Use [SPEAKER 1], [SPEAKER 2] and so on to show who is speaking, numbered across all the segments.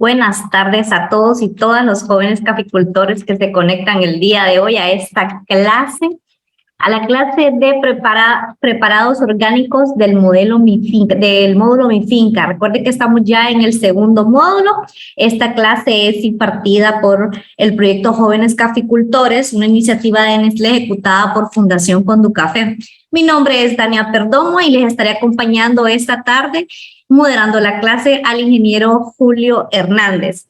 [SPEAKER 1] Buenas tardes a todos y todas los jóvenes caficultores que se conectan el día de hoy a esta clase, a la clase de preparados orgánicos del módulo Mi Finca. Recuerden que estamos ya en el segundo módulo. Esta clase es impartida por el proyecto Jóvenes Caficultores, una iniciativa de Nestlé ejecutada por Fundación Conducafé. Mi nombre es Dania Perdomo y les estaré acompañando esta tarde moderando la clase al ingeniero Julio Hernández.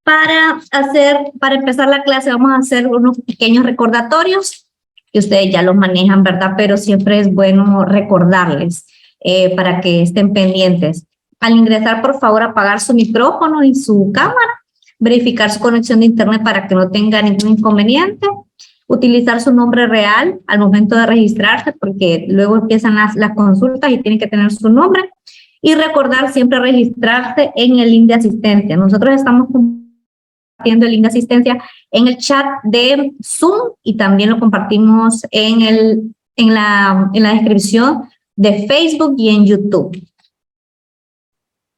[SPEAKER 1] Para empezar la clase vamos a hacer unos pequeños recordatorios que ustedes ya los manejan, ¿verdad? Pero siempre es bueno recordarles para que estén pendientes. Al ingresar, por favor, apagar su micrófono y su cámara, verificar su conexión de internet para que no tenga ningún inconveniente, utilizar su nombre real al momento de registrarse, porque luego empiezan las consultas y tienen que tener su nombre, y recordar siempre registrarse en el link de asistencia. Nosotros estamos compartiendo el link de asistencia en el chat de Zoom y también lo compartimos en la descripción de Facebook y en YouTube.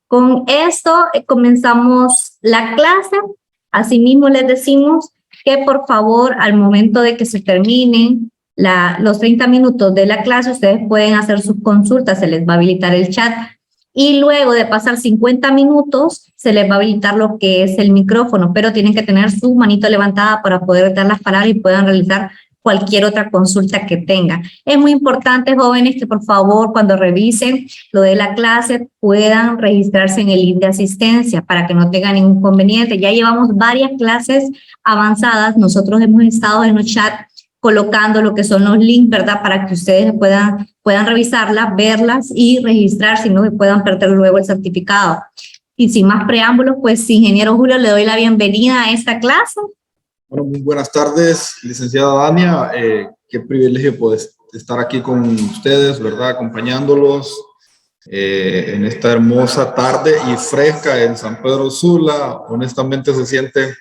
[SPEAKER 1] Con esto comenzamos la clase. Asimismo les decimos que por favor al momento de que se terminen los 30 minutos de la clase ustedes pueden hacer sus consultas, se les va a habilitar el chat. Y luego de pasar 50 minutos, se les va a habilitar lo que es el micrófono, pero tienen que tener su manito levantada para poder dar las palabras y puedan realizar cualquier otra consulta que tengan. Es muy importante, jóvenes, que por favor, cuando revisen lo de la clase, puedan registrarse en el link de asistencia para que no tengan ningún inconveniente. Ya llevamos varias clases avanzadas. Nosotros hemos estado en el chat colocando lo que son los links, ¿verdad? Para que ustedes puedan revisarlas, verlas y registrarse, y no se puedan perder luego el certificado. Y sin más preámbulos, pues, ingeniero Julio, le doy la bienvenida a esta clase.
[SPEAKER 2] Bueno, muy buenas tardes, licenciada Dania. Qué privilegio poder estar aquí con ustedes, ¿verdad? Acompañándolos en esta hermosa tarde y fresca en San Pedro Sula. Honestamente se siente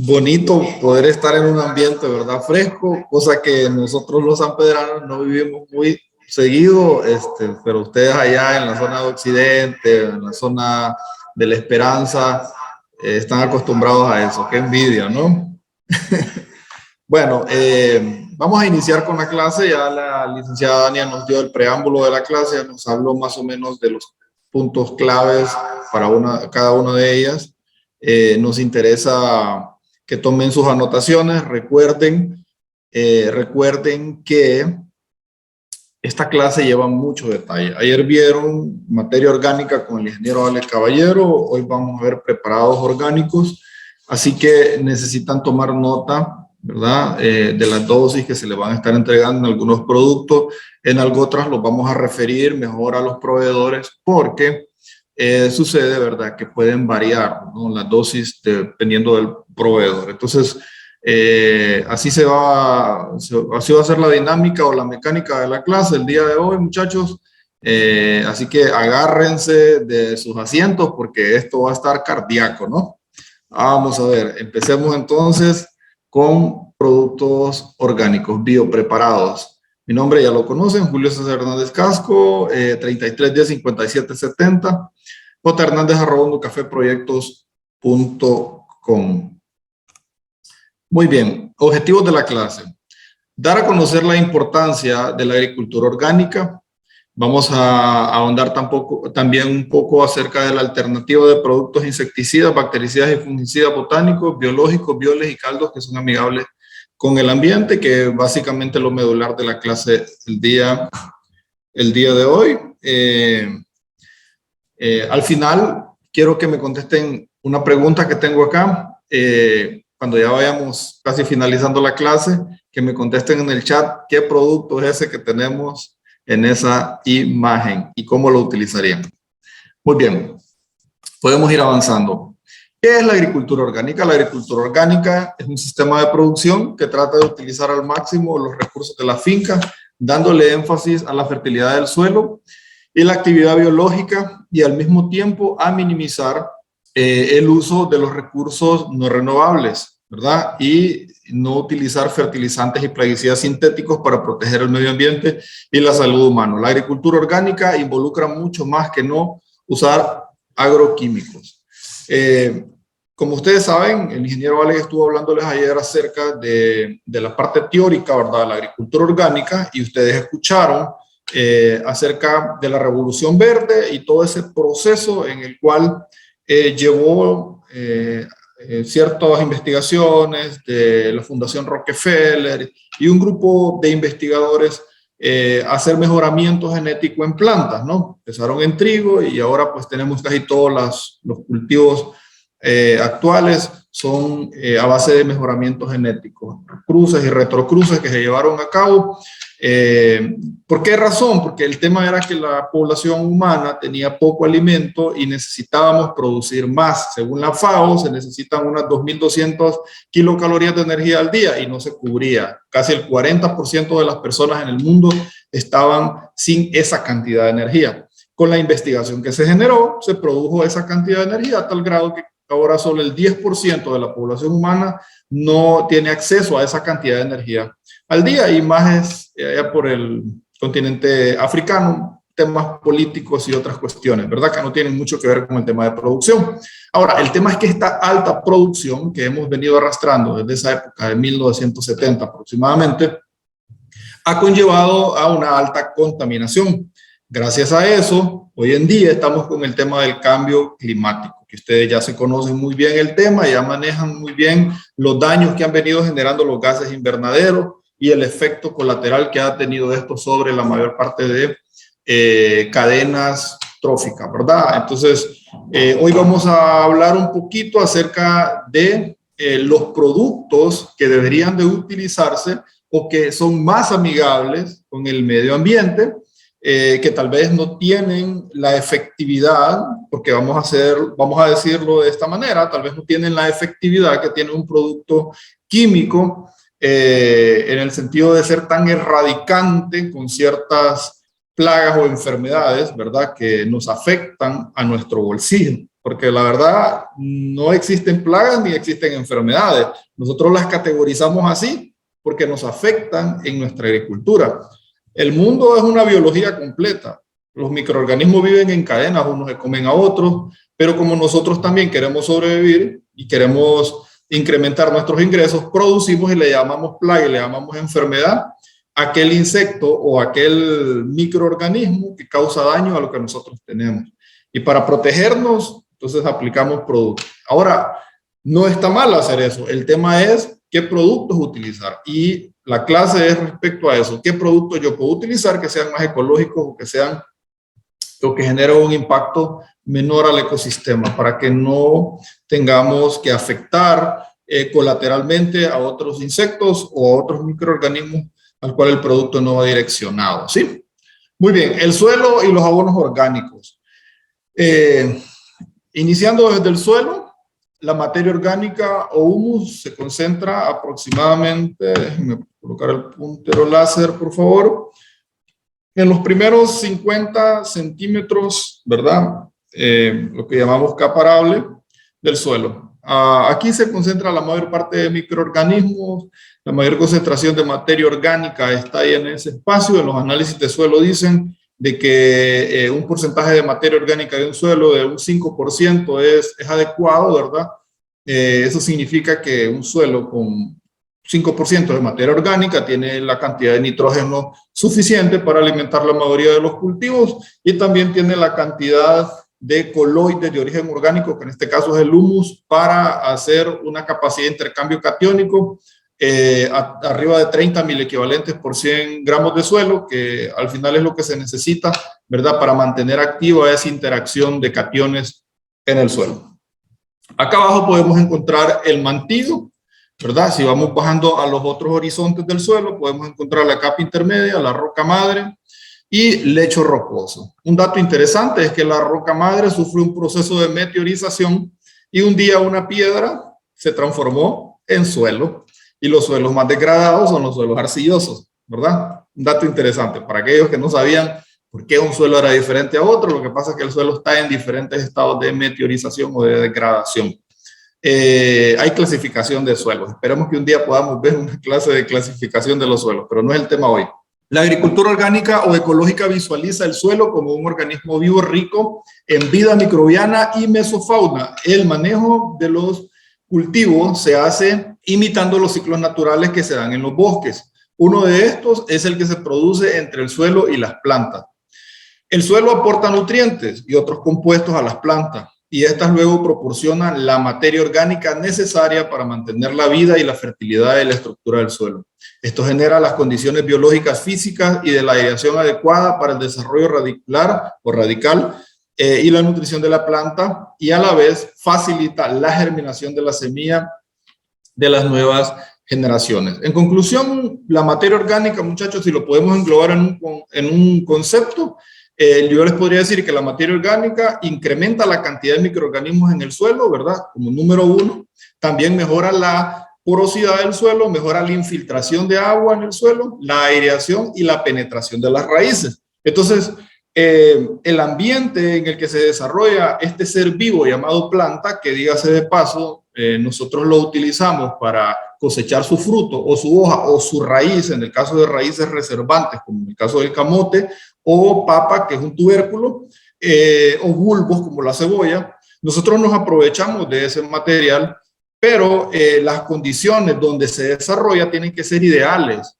[SPEAKER 2] bonito poder estar en un ambiente, ¿verdad? Fresco, cosa que nosotros los sanpedranos no vivimos muy seguido, pero ustedes allá en la zona de Occidente, en la zona de La Esperanza, están acostumbrados a eso. Qué envidia, ¿no? Bueno, vamos a iniciar con la clase. Ya la licenciada Dania nos dio el preámbulo de la clase, nos habló más o menos de los puntos claves para cada una de ellas. Nos interesa que tomen sus anotaciones. Recuerden que esta clase lleva mucho detalle. Ayer vieron materia orgánica con el ingeniero Ale Caballero. Hoy vamos a ver preparados orgánicos. Así que necesitan tomar nota, ¿verdad? De las dosis que se le van a estar entregando en algunos productos. En algo otras los vamos a referir mejor a los proveedores porque sucede, ¿verdad?, que pueden variar, ¿no?, las dosis dependiendo del proveedor. Entonces, así va a ser la dinámica o la mecánica de la clase el día de hoy, muchachos. Así que agárrense de sus asientos porque esto va a estar cardíaco, ¿no? Vamos a ver, empecemos entonces con productos orgánicos biopreparados. Mi nombre ya lo conocen, Julio César Hernández Casco, 3310-5770, jhernández@cafeproyectos.com. Muy bien, objetivos de la clase. Dar a conocer la importancia de la agricultura orgánica. Vamos a ahondar también un poco acerca de la alternativa de productos insecticidas, bactericidas y fungicidas botánicos, biológicos, bioles y caldos que son amigables con el ambiente, que básicamente es lo medular de la clase el día de hoy. Al final, quiero que me contesten una pregunta que tengo acá. Cuando ya vayamos casi finalizando la clase, que me contesten en el chat qué producto es ese que tenemos en esa imagen y cómo lo utilizarían. Muy bien, podemos ir avanzando. ¿Qué es la agricultura orgánica? La agricultura orgánica es un sistema de producción que trata de utilizar al máximo los recursos de la finca, dándole énfasis a la fertilidad del suelo y la actividad biológica, y al mismo tiempo a minimizar el uso de los recursos no renovables, ¿verdad? Y no utilizar fertilizantes y plaguicidas sintéticos para proteger el medio ambiente y la salud humana. La agricultura orgánica involucra mucho más que no usar agroquímicos. Como ustedes saben, el ingeniero Alex estuvo hablándoles ayer acerca de la parte teórica, ¿verdad?, de la agricultura orgánica, y ustedes escucharon acerca de la Revolución Verde y todo ese proceso en el cual llevó ciertas investigaciones de la Fundación Rockefeller y un grupo de investigadores a hacer mejoramiento genético en plantas, ¿no? Empezaron en trigo y ahora pues tenemos casi todos los cultivos actuales son a base de mejoramiento genético, cruces y retrocruces que se llevaron a cabo. ¿Por qué razón? Porque el tema era que la población humana tenía poco alimento y necesitábamos producir más. Según la FAO, se necesitan unas 2.200 kilocalorías de energía al día y no se cubría. Casi el 40% de las personas en el mundo estaban sin esa cantidad de energía. Con la investigación que se generó, se produjo esa cantidad de energía a tal grado que ahora solo el 10% de la población humana no tiene acceso a esa cantidad de energía al día, y más es allá por el continente africano, temas políticos y otras cuestiones, ¿verdad?, que no tienen mucho que ver con el tema de producción. Ahora, el tema es que esta alta producción que hemos venido arrastrando desde esa época de 1970 aproximadamente, ha conllevado a una alta contaminación. Gracias a eso, hoy en día estamos con el tema del cambio climático, que ustedes ya se conocen muy bien el tema, ya manejan muy bien los daños que han venido generando los gases invernaderos y el efecto colateral que ha tenido esto sobre la mayor parte de cadenas tróficas, ¿verdad? Entonces, hoy vamos a hablar un poquito acerca de los productos que deberían de utilizarse o que son más amigables con el medio ambiente, que tal vez no tienen la efectividad, porque vamos a decirlo de esta manera, tal vez no tienen la efectividad que tiene un producto químico, en el sentido de ser tan erradicante con ciertas plagas o enfermedades, ¿verdad?, que nos afectan a nuestro bolsillo. Porque la verdad, no existen plagas ni existen enfermedades. Nosotros las categorizamos así porque nos afectan en nuestra agricultura. El mundo es una biología completa. Los microorganismos viven en cadenas, unos se comen a otros, pero como nosotros también queremos sobrevivir y queremos incrementar nuestros ingresos, producimos y le llamamos plaga y le llamamos enfermedad a aquel insecto o aquel microorganismo que causa daño a lo que nosotros tenemos. Y para protegernos, entonces aplicamos productos. Ahora, no está mal hacer eso. El tema es qué productos utilizar. Y la clase es respecto a eso. ¿Qué productos yo puedo utilizar que sean más ecológicos o que sean lo que genera un impacto menor al ecosistema para que no tengamos que afectar colateralmente a otros insectos o a otros microorganismos al cual el producto no va direccionado? ¿Sí? Muy bien, el suelo y los abonos orgánicos. Iniciando desde el suelo, la materia orgánica o humus se concentra aproximadamente, déjenme colocar el puntero láser, por favor, en los primeros 50 centímetros, ¿verdad? Lo que llamamos capa arable del suelo. Aquí se concentra la mayor parte de microorganismos, la mayor concentración de materia orgánica está ahí en ese espacio. En los análisis de suelo dicen de que un porcentaje de materia orgánica de un suelo de un 5% es adecuado, ¿verdad? Eso significa que un suelo con 5% de materia orgánica tiene la cantidad de nitrógeno suficiente para alimentar la mayoría de los cultivos y también tiene la cantidad de coloides de origen orgánico, que en este caso es el humus, para hacer una capacidad de intercambio catiónico arriba de 30 milequivalentes por 100 gramos de suelo, que al final es lo que se necesita, ¿verdad?, para mantener activa esa interacción de cationes en el suelo. Acá abajo podemos encontrar el mantillo, ¿verdad? Si vamos bajando a los otros horizontes del suelo, podemos encontrar la capa intermedia, la roca madre y lecho rocoso. Un dato interesante es que la roca madre sufre un proceso de meteorización y un día una piedra se transformó en suelo, y los suelos más degradados son los suelos arcillosos, ¿verdad? Un dato interesante para aquellos que no sabían por qué un suelo era diferente a otro. Lo que pasa es que el suelo está en diferentes estados de meteorización o de degradación. Hay clasificación de suelos. Esperemos que un día podamos ver una clase de clasificación de los suelos, pero no es el tema hoy. La agricultura orgánica o ecológica visualiza el suelo como un organismo vivo rico en vida microbiana y mesofauna. El manejo de los cultivos se hace imitando los ciclos naturales que se dan en los bosques. Uno de estos es el que se produce entre el suelo y las plantas. El suelo aporta nutrientes y otros compuestos a las plantas, y estas luego proporcionan la materia orgánica necesaria para mantener la vida y la fertilidad de la estructura del suelo. Esto genera las condiciones biológicas físicas y de la aireación adecuada para el desarrollo radicular o radical y la nutrición de la planta, y a la vez facilita la germinación de la semilla de las nuevas generaciones. En conclusión, la materia orgánica, muchachos, si lo podemos englobar en un concepto, yo les podría decir que la materia orgánica incrementa la cantidad de microorganismos en el suelo, ¿verdad? Como número uno. También mejora la porosidad del suelo, mejora la infiltración de agua en el suelo, la aireación y la penetración de las raíces. Entonces, el ambiente en el que se desarrolla este ser vivo llamado planta, que dígase de paso, nosotros lo utilizamos para cosechar su fruto o su hoja o su raíz, en el caso de raíces reservantes, como en el caso del camote, o papa, que es un tubérculo, o bulbos como la cebolla. Nosotros nos aprovechamos de ese material, pero las condiciones donde se desarrolla tienen que ser ideales.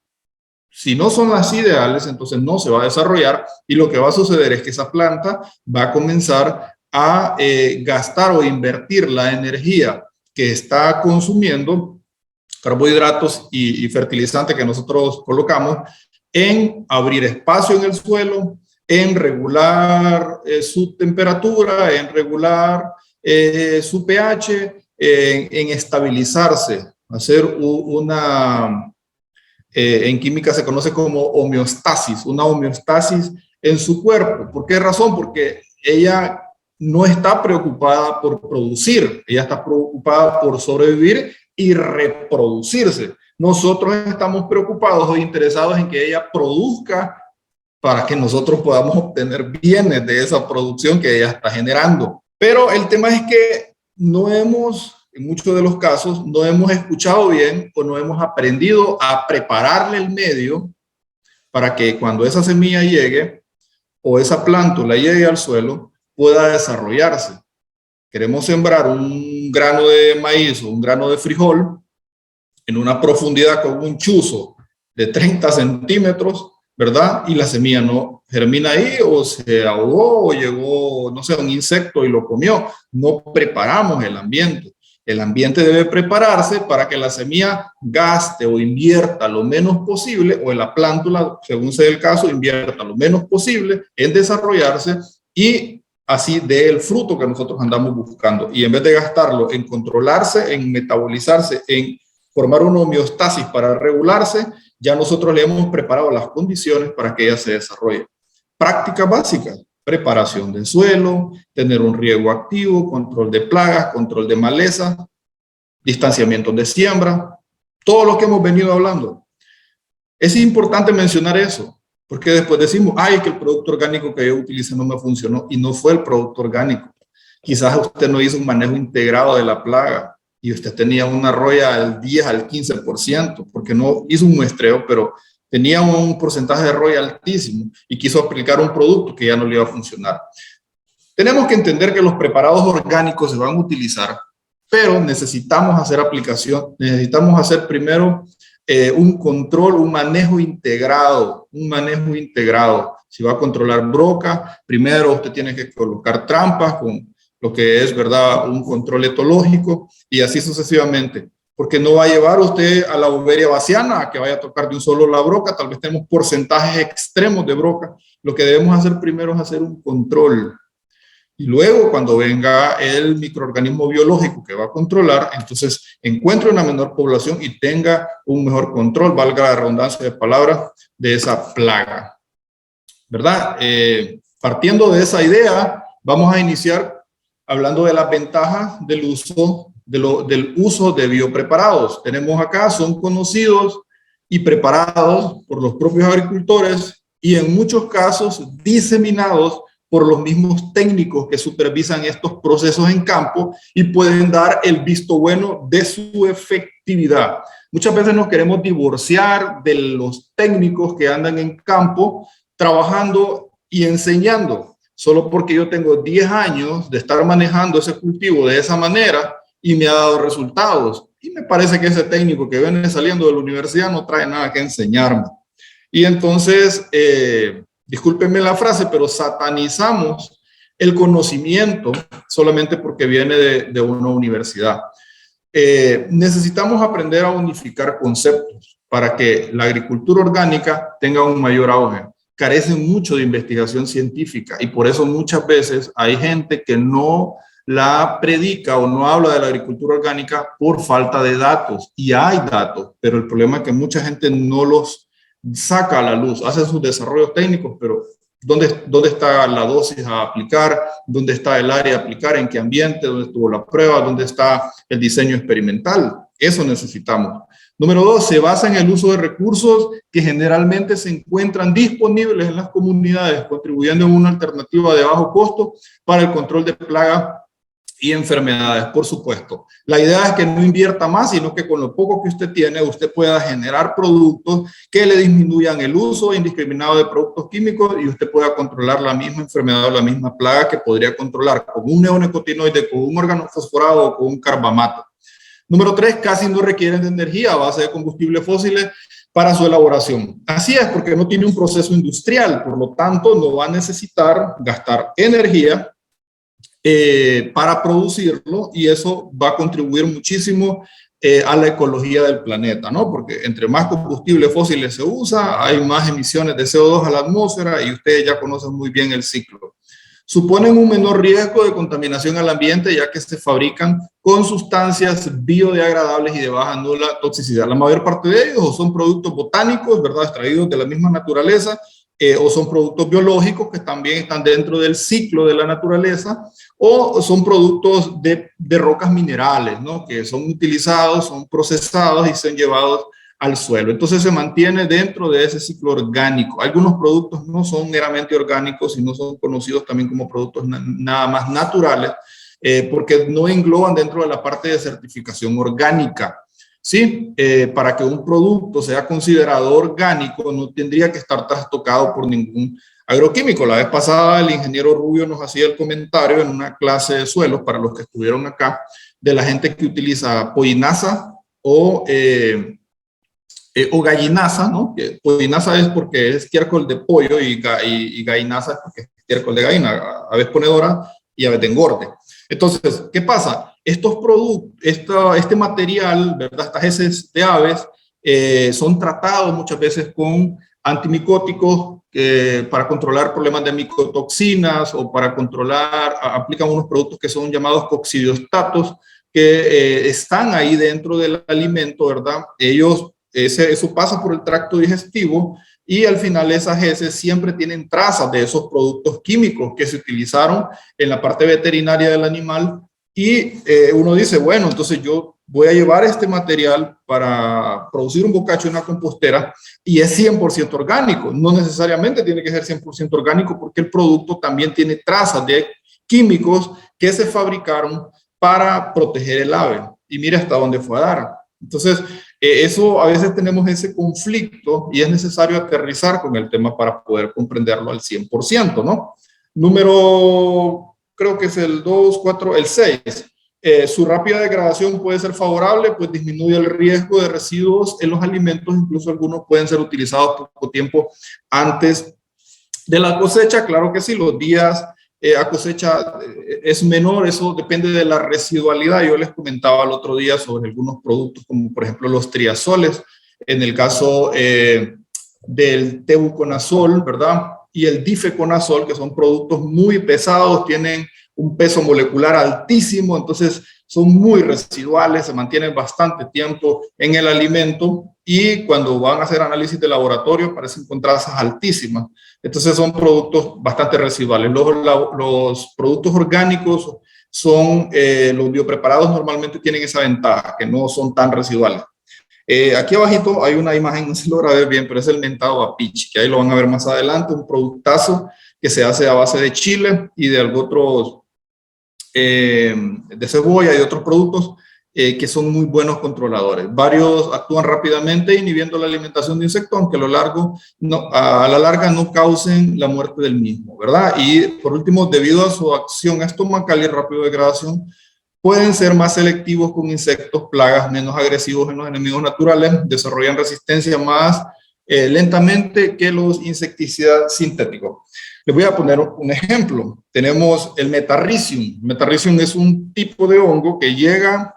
[SPEAKER 2] Si no son las ideales, entonces no se va a desarrollar, y lo que va a suceder es que esa planta va a comenzar a gastar o invertir la energía que está consumiendo, carbohidratos y fertilizantes que nosotros colocamos, en abrir espacio en el suelo, en regular su temperatura, en regular su pH, en estabilizarse, hacer en química se conoce como homeostasis, una homeostasis en su cuerpo. ¿Por qué razón? Porque ella no está preocupada por producir, ella está preocupada por sobrevivir y reproducirse. Nosotros estamos preocupados o interesados en que ella produzca para que nosotros podamos obtener bienes de esa producción que ella está generando. Pero el tema es que en muchos de los casos, no hemos escuchado bien o no hemos aprendido a prepararle el medio para que cuando esa semilla llegue o esa plántula llegue al suelo, pueda desarrollarse. Queremos sembrar un grano de maíz o un grano de frijol en una profundidad con un chuzo de 30 centímetros, ¿verdad? Y la semilla no germina ahí, o se ahogó, o llegó, no sé, un insecto y lo comió. No preparamos el ambiente. El ambiente debe prepararse para que la semilla gaste o invierta lo menos posible, o la plántula, según sea el caso, invierta lo menos posible en desarrollarse y así dé el fruto que nosotros andamos buscando. Y en vez de gastarlo en controlarse, en metabolizarse, en formar una homeostasis para regularse, ya nosotros le hemos preparado las condiciones para que ella se desarrolle. Prácticas básicas: preparación del suelo, tener un riego activo, control de plagas, control de maleza, distanciamiento de siembra, todo lo que hemos venido hablando. Es importante mencionar eso, porque después decimos, ay, que el producto orgánico que yo utilicé no me funcionó, y no fue el producto orgánico. Quizás usted no hizo un manejo integrado de la plaga y usted tenía una roya al 10, al 15%, porque no hizo un muestreo, pero tenía un porcentaje de roya altísimo y quiso aplicar un producto que ya no le iba a funcionar. Tenemos que entender que los preparados orgánicos se van a utilizar, pero necesitamos hacer aplicación, necesitamos hacer primero un control, un manejo integrado, Si va a controlar broca, primero usted tiene que colocar trampas con lo que es, ¿verdad?, un control etológico, y así sucesivamente. Porque no va a llevar usted a la Beauveria bassiana a que vaya a tocar de un solo la broca. Tal vez tenemos porcentajes extremos de broca. Lo que debemos hacer primero es hacer un control. Y luego, cuando venga el microorganismo biológico que va a controlar, entonces encuentre una menor población y tenga un mejor control, valga la redundancia de palabras, de esa plaga, ¿verdad? Partiendo de esa idea, vamos a iniciar hablando de las ventajas del uso de biopreparados. Tenemos acá, son conocidos y preparados por los propios agricultores y en muchos casos diseminados por los mismos técnicos que supervisan estos procesos en campo y pueden dar el visto bueno de su efectividad productividad. Muchas veces nos queremos divorciar de los técnicos que andan en campo trabajando y enseñando, solo porque yo tengo 10 años de estar manejando ese cultivo de esa manera y me ha dado resultados. Y me parece que ese técnico que viene saliendo de la universidad no trae nada que enseñarme. Y entonces, discúlpenme la frase, pero satanizamos el conocimiento solamente porque viene de una universidad. Necesitamos aprender a unificar conceptos para que la agricultura orgánica tenga un mayor auge. Carecen mucho de investigación científica y por eso muchas veces hay gente que no la predica o no habla de la agricultura orgánica por falta de datos. Y hay datos, pero el problema es que mucha gente no los saca a la luz, hace sus desarrollos técnicos, pero ¿dónde está la dosis a aplicar? ¿Dónde está el área a aplicar? ¿En qué ambiente? ¿Dónde estuvo la prueba? ¿Dónde está el diseño experimental? Eso necesitamos. Número 2, se basa en el uso de recursos que generalmente se encuentran disponibles en las comunidades, contribuyendo en una alternativa de bajo costo para el control de plagas y enfermedades, por supuesto. La idea es que no invierta más, sino que con lo poco que usted tiene, usted pueda generar productos que le disminuyan el uso indiscriminado de productos químicos y usted pueda controlar la misma enfermedad o la misma plaga que podría controlar con un neonicotinoide, con un organofosforado o con un carbamato. Número 3, casi no requieren de energía a base de combustibles fósiles para su elaboración. Así es, porque no tiene un proceso industrial, por lo tanto no va a necesitar gastar energía para producirlo y eso va a contribuir muchísimo a la ecología del planeta, ¿no? Porque entre más combustibles fósiles se usa, hay más emisiones de CO2 a la atmósfera y ustedes ya conocen muy bien el ciclo. Suponen un menor riesgo de contaminación al ambiente ya que se fabrican con sustancias biodegradables y de baja nula toxicidad. La mayor parte de ellos son productos botánicos, ¿verdad? Extraídos de la misma naturaleza, o son productos biológicos que también están dentro del ciclo de la naturaleza, o son productos de rocas minerales, ¿no? Que son utilizados, son procesados y son llevados al suelo. Entonces se mantiene dentro de ese ciclo orgánico. Algunos productos no son meramente orgánicos, sino son conocidos también como productos nada más naturales, porque no engloban dentro de la parte de certificación orgánica. Sí, para que un producto sea considerado orgánico no tendría que estar trastocado por ningún agroquímico. La vez pasada el ingeniero Rubio nos hacía el comentario en una clase de suelos para los que estuvieron acá de la gente que utiliza polinasa o gallinaza, ¿no? Que polinasa es porque es estiércol de pollo y gallinaza es porque es estiércol de gallina, aves ponedora y aves de engorde. Entonces, ¿qué pasa? Estos productos, este material, ¿verdad? Estas heces de aves son tratados muchas veces con antimicóticos para controlar problemas de micotoxinas o para controlar, aplican unos productos que son llamados coccidiostatos que están ahí dentro del alimento, ¿verdad? Eso pasa por el tracto digestivo y al final esas heces siempre tienen trazas de esos productos químicos que se utilizaron en la parte veterinaria del animal y uno dice, bueno, entonces yo voy a llevar este material para producir un bocacho en una compostera y es 100% orgánico. No necesariamente tiene que ser 100% orgánico porque el producto también tiene trazas de químicos que se fabricaron para proteger el ave. Y mira hasta dónde fue a dar. Entonces, eso a veces tenemos ese conflicto y es necesario aterrizar con el tema para poder comprenderlo al 100%, ¿no? Número, creo que es el 2, 4, el 6. Su rápida degradación puede ser favorable, pues disminuye el riesgo de residuos en los alimentos, incluso algunos pueden ser utilizados poco tiempo antes de la cosecha. Claro que sí, los días a cosecha es menor, eso depende de la residualidad. Yo les comentaba el otro día sobre algunos productos como por ejemplo los triazoles, en el caso del tebuconazol, ¿verdad? Y el difeconazol, que son productos muy pesados, tienen un peso molecular altísimo, entonces son muy residuales, se mantienen bastante tiempo en el alimento y cuando van a hacer análisis de laboratorio aparecen con trazas altísimas. Entonces son productos bastante residuales. Los productos orgánicos son, los biopreparados normalmente tienen esa ventaja, que no son tan residuales. Aquí abajito hay una imagen, no se logra ver bien, pero es el mentado apiche, que ahí lo van a ver más adelante, un productazo que se hace a base de chile y de algo otros, de cebolla y otros productos que son muy buenos controladores. Varios actúan rápidamente inhibiendo la alimentación de insectos, aunque a la larga no causen la muerte del mismo, ¿verdad? Y por último, debido a su acción estomacal y rápido degradación, pueden ser más selectivos con insectos, plagas, menos agresivos en los enemigos naturales, desarrollan resistencia más lentamente que los insecticidas sintéticos. Les voy a poner un ejemplo. Tenemos el Metarrhizium. Metarrhizium es un tipo de hongo que llega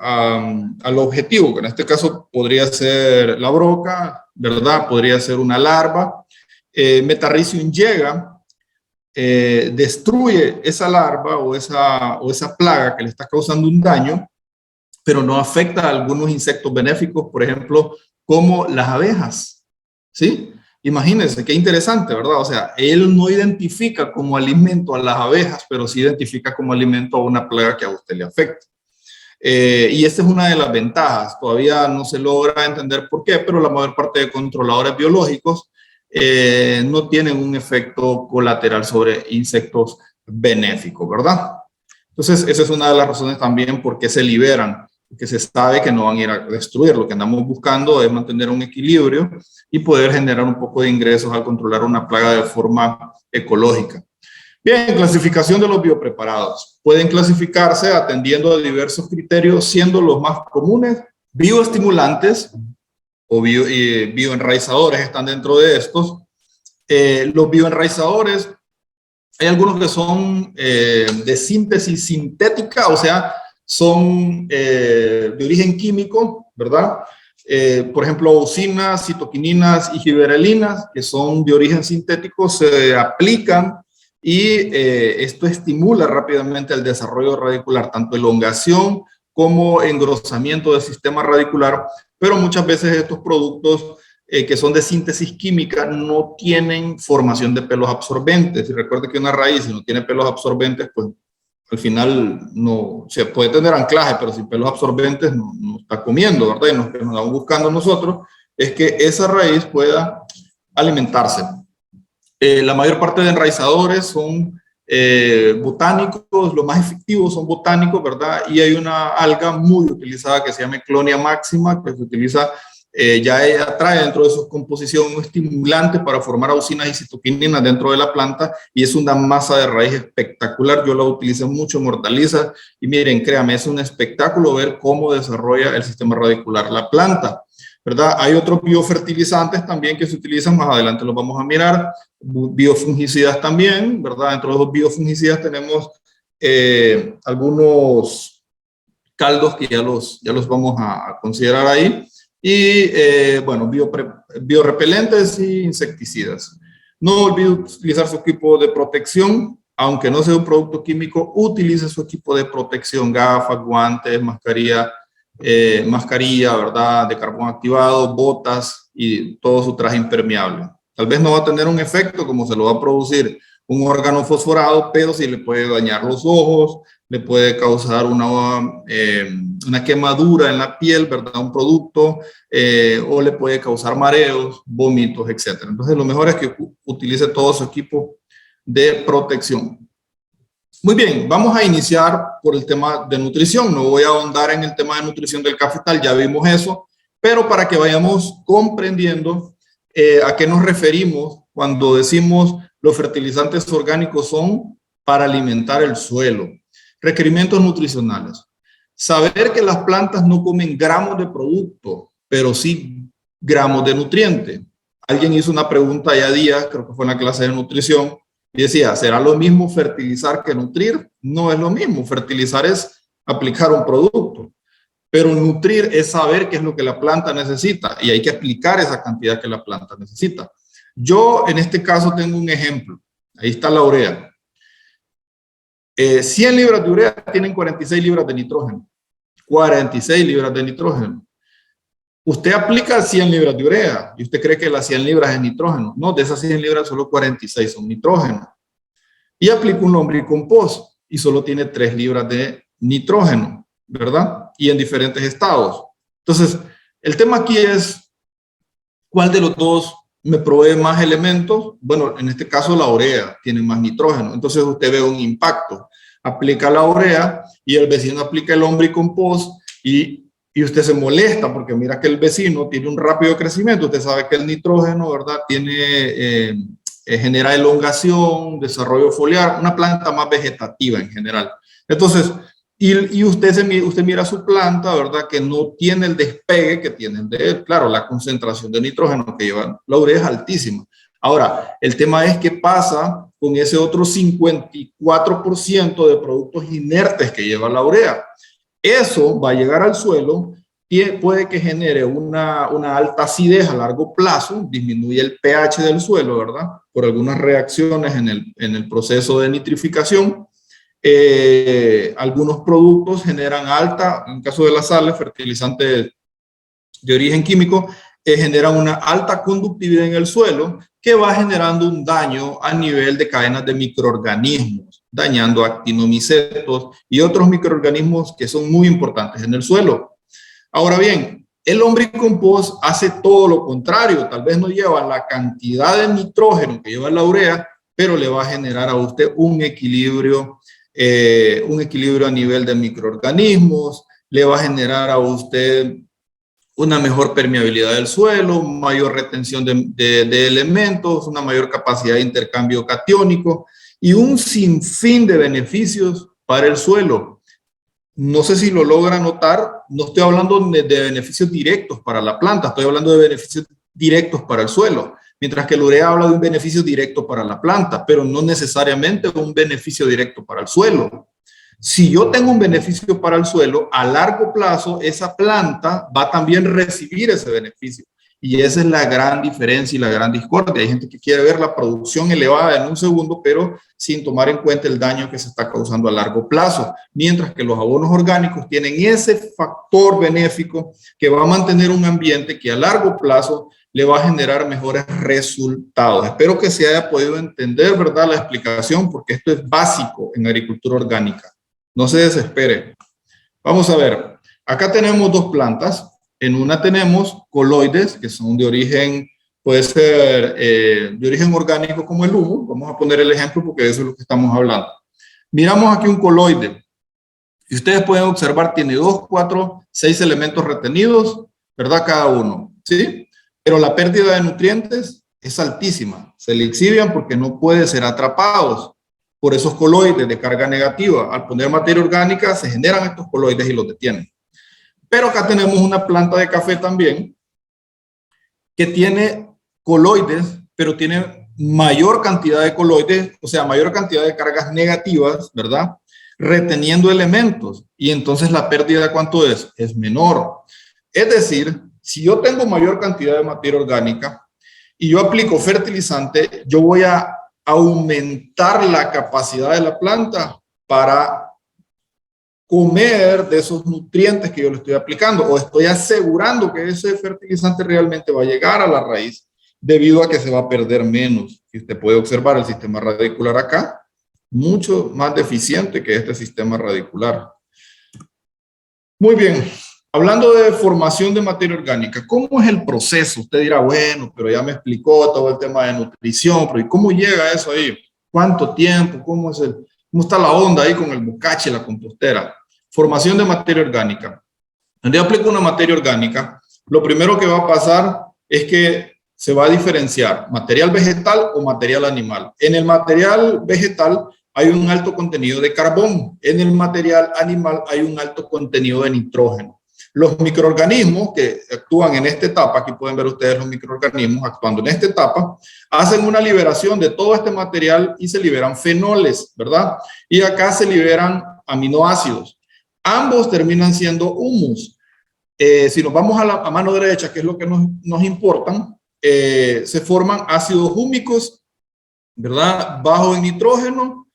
[SPEAKER 2] al objetivo, que en este caso podría ser la broca, ¿verdad? Podría ser una larva. Metarrhizium llega, destruye esa larva o esa plaga que le está causando un daño, pero no afecta a algunos insectos benéficos, por ejemplo, como las abejas, ¿sí? Imagínense, qué interesante, ¿verdad? O sea, él no identifica como alimento a las abejas, pero sí identifica como alimento a una plaga que a usted le afecta. Y esta es una de las ventajas. Todavía no se logra entender por qué, pero la mayor parte de controladores biológicos no tienen un efecto colateral sobre insectos benéficos, ¿verdad? Entonces, esa es una de las razones también por qué se liberan, porque se sabe que no van a ir a destruir. Lo que andamos buscando es mantener un equilibrio y poder generar un poco de ingresos al controlar una plaga de forma ecológica. Bien, clasificación de los biopreparados. Pueden clasificarse atendiendo a diversos criterios, siendo los más comunes bioestimulantes o bioenraizadores están dentro de estos. Los bioenraizadores, hay algunos que son de síntesis sintética, o sea, son de origen químico, ¿verdad? Por ejemplo, auxinas, citoquininas y giberelinas, que son de origen sintético, se aplican y esto estimula rápidamente el desarrollo radicular, tanto elongación como engrosamiento del sistema radicular, pero muchas veces estos productos que son de síntesis química no tienen formación de pelos absorbentes. Y recuerde que una raíz, si no tiene pelos absorbentes, pues al final no se puede tener anclaje, pero sin pelos absorbentes no está comiendo, ¿verdad? Y lo que nos estamos buscando nosotros es que esa raíz pueda alimentarse. La mayor parte de enraizadores son botánicos, los más efectivos son botánicos, ¿verdad? Y hay una alga muy utilizada que se llama Clonia maxima, que se utiliza, ya ella trae dentro de su composición un estimulante para formar auxinas y citoquininas dentro de la planta y es una masa de raíz espectacular. Yo la utilizo mucho en hortalizas y miren, créame, es un espectáculo ver cómo desarrolla el sistema radicular la planta, ¿verdad? Hay otros biofertilizantes también que se utilizan, más adelante los vamos a mirar, biofungicidas también, ¿verdad? Dentro de los biofungicidas tenemos algunos caldos que ya los vamos a considerar ahí. Y bueno, biorepelentes y insecticidas. No olvide utilizar su equipo de protección, aunque no sea un producto químico, utilice su equipo de protección, gafas, guantes, mascarilla, ¿verdad? De carbón activado, botas y todo su traje impermeable. Tal vez no va a tener un efecto como se lo va a producir un órgano fosforado, pero sí le puede dañar los ojos, le puede causar una quemadura en la piel, ¿verdad? Un producto, o le puede causar mareos, vómitos, etc. Entonces, lo mejor es que utilice todo su equipo de protección. Muy bien, vamos a iniciar por el tema de nutrición. No voy a ahondar en el tema de nutrición del cafetal, ya vimos eso, pero para que vayamos comprendiendo a qué nos referimos cuando decimos los fertilizantes orgánicos son para alimentar el suelo. Requerimientos nutricionales. Saber que las plantas no comen gramos de producto, pero sí gramos de nutriente. Alguien hizo una pregunta ya días, creo que fue en la clase de nutrición, y decía, ¿será lo mismo fertilizar que nutrir? No es lo mismo. Fertilizar es aplicar un producto, pero nutrir es saber qué es lo que la planta necesita y hay que aplicar esa cantidad que la planta necesita. Yo en este caso tengo un ejemplo. Ahí está la urea. 100 libras de urea tienen 46 libras de nitrógeno. 46 libras de nitrógeno. Usted aplica 100 libras de urea y usted cree que las 100 libras es nitrógeno. No, de esas 100 libras solo 46 son nitrógeno. Y aplica un lombricompost y solo tiene 3 libras de nitrógeno, ¿verdad? Y en diferentes estados. Entonces, el tema aquí es, ¿cuál de los dos me provee más elementos? Bueno, en este caso la urea tiene más nitrógeno. Entonces usted ve un impacto. aplica la urea y el vecino aplica el lombricompost y usted se molesta porque mira que el vecino tiene un rápido crecimiento. Usted sabe que el nitrógeno, ¿verdad? Genera elongación, desarrollo foliar, una planta más vegetativa en general. Entonces, y usted mira su planta, ¿verdad? Que no tiene el despegue que tienen de él. Claro, la concentración de nitrógeno que lleva la urea es altísima. Ahora, el tema es qué pasa con ese otro 54% de productos inertes que lleva la urea. Eso va a llegar al suelo y puede que genere una alta acidez a largo plazo, disminuye el pH del suelo, ¿verdad? Por algunas reacciones en el proceso de nitrificación. Algunos productos generan alta, en el caso de las sales, fertilizantes de origen químico, generan una alta conductividad en el suelo que va generando un daño a nivel de cadenas de microorganismos, dañando actinomicetos y otros microorganismos que son muy importantes en el suelo. Ahora bien, el lombricompost hace todo lo contrario, tal vez no lleva la cantidad de nitrógeno que lleva la urea, pero le va a generar a usted un equilibrio a nivel de microorganismos, le va a generar a usted una mejor permeabilidad del suelo, mayor retención de elementos, una mayor capacidad de intercambio catiónico y un sinfín de beneficios para el suelo. No sé si lo logra notar, no estoy hablando de beneficios directos para la planta, estoy hablando de beneficios directos para el suelo, mientras que el urea habla de un beneficio directo para la planta, pero no necesariamente un beneficio directo para el suelo. Si yo tengo un beneficio para el suelo, a largo plazo esa planta va a también recibir ese beneficio. Y esa es la gran diferencia y la gran discordia. Hay gente que quiere ver la producción elevada en un segundo, pero sin tomar en cuenta el daño que se está causando a largo plazo. Mientras que los abonos orgánicos tienen ese factor benéfico que va a mantener un ambiente que a largo plazo le va a generar mejores resultados. Espero que se haya podido entender, ¿verdad?, la explicación, porque esto es básico en agricultura orgánica. No se desespere. Vamos a ver. Acá tenemos dos plantas. En una tenemos coloides, que son de origen, puede ser de origen orgánico como el humo. Vamos a poner el ejemplo porque de eso es lo que estamos hablando. Miramos aquí un coloide. Y ustedes pueden observar, tiene 2, 4, 6 elementos retenidos, ¿verdad? Cada uno, ¿sí? Pero la pérdida de nutrientes es altísima. Se lixivian porque no pueden ser atrapados por esos coloides de carga negativa. Al poner materia orgánica se generan estos coloides y los detienen. Pero acá tenemos una planta de café también que tiene coloides, pero tiene mayor cantidad de coloides, o sea, mayor cantidad de cargas negativas, ¿verdad? Reteniendo elementos. Y entonces la pérdida, ¿cuánto es? Es menor. Es decir, si yo tengo mayor cantidad de materia orgánica y yo aplico fertilizante, yo voy a aumentar la capacidad de la planta para comer de esos nutrientes que yo le estoy aplicando, o estoy asegurando que ese fertilizante realmente va a llegar a la raíz debido a que se va a perder menos. Y usted puede observar el sistema radicular acá, mucho más deficiente que este sistema radicular. Muy bien. Hablando de formación de materia orgánica, ¿cómo es el proceso? Usted dirá, bueno, pero ya me explicó todo el tema de nutrición, pero ¿y cómo llega eso ahí? ¿Cuánto tiempo? ¿Cómo está la onda ahí con el bocache y la compostera? Formación de materia orgánica. Cuando yo aplico una materia orgánica, lo primero que va a pasar es que se va a diferenciar material vegetal o material animal. En el material vegetal hay un alto contenido de carbón. En el material animal hay un alto contenido de nitrógeno. Los microorganismos que actúan en esta etapa, aquí pueden ver ustedes los microorganismos actuando en esta etapa, hacen una liberación de todo este material y se liberan fenoles, ¿verdad? Y acá se liberan aminoácidos. Ambos terminan siendo humus. Si nos vamos a mano derecha, que es lo que nos importan, se forman ácidos húmicos, ¿verdad? Bajo en nitrógeno,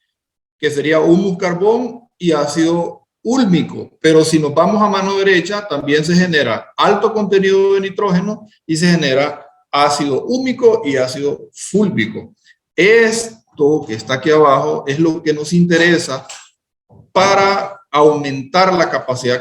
[SPEAKER 2] que sería humus carbón, y ácido úlmico. Pero si nos vamos a mano derecha, también se genera alto contenido de nitrógeno y se genera ácido húmico y ácido fúlvico. Esto que está aquí abajo es lo que nos interesa para aumentar la capacidad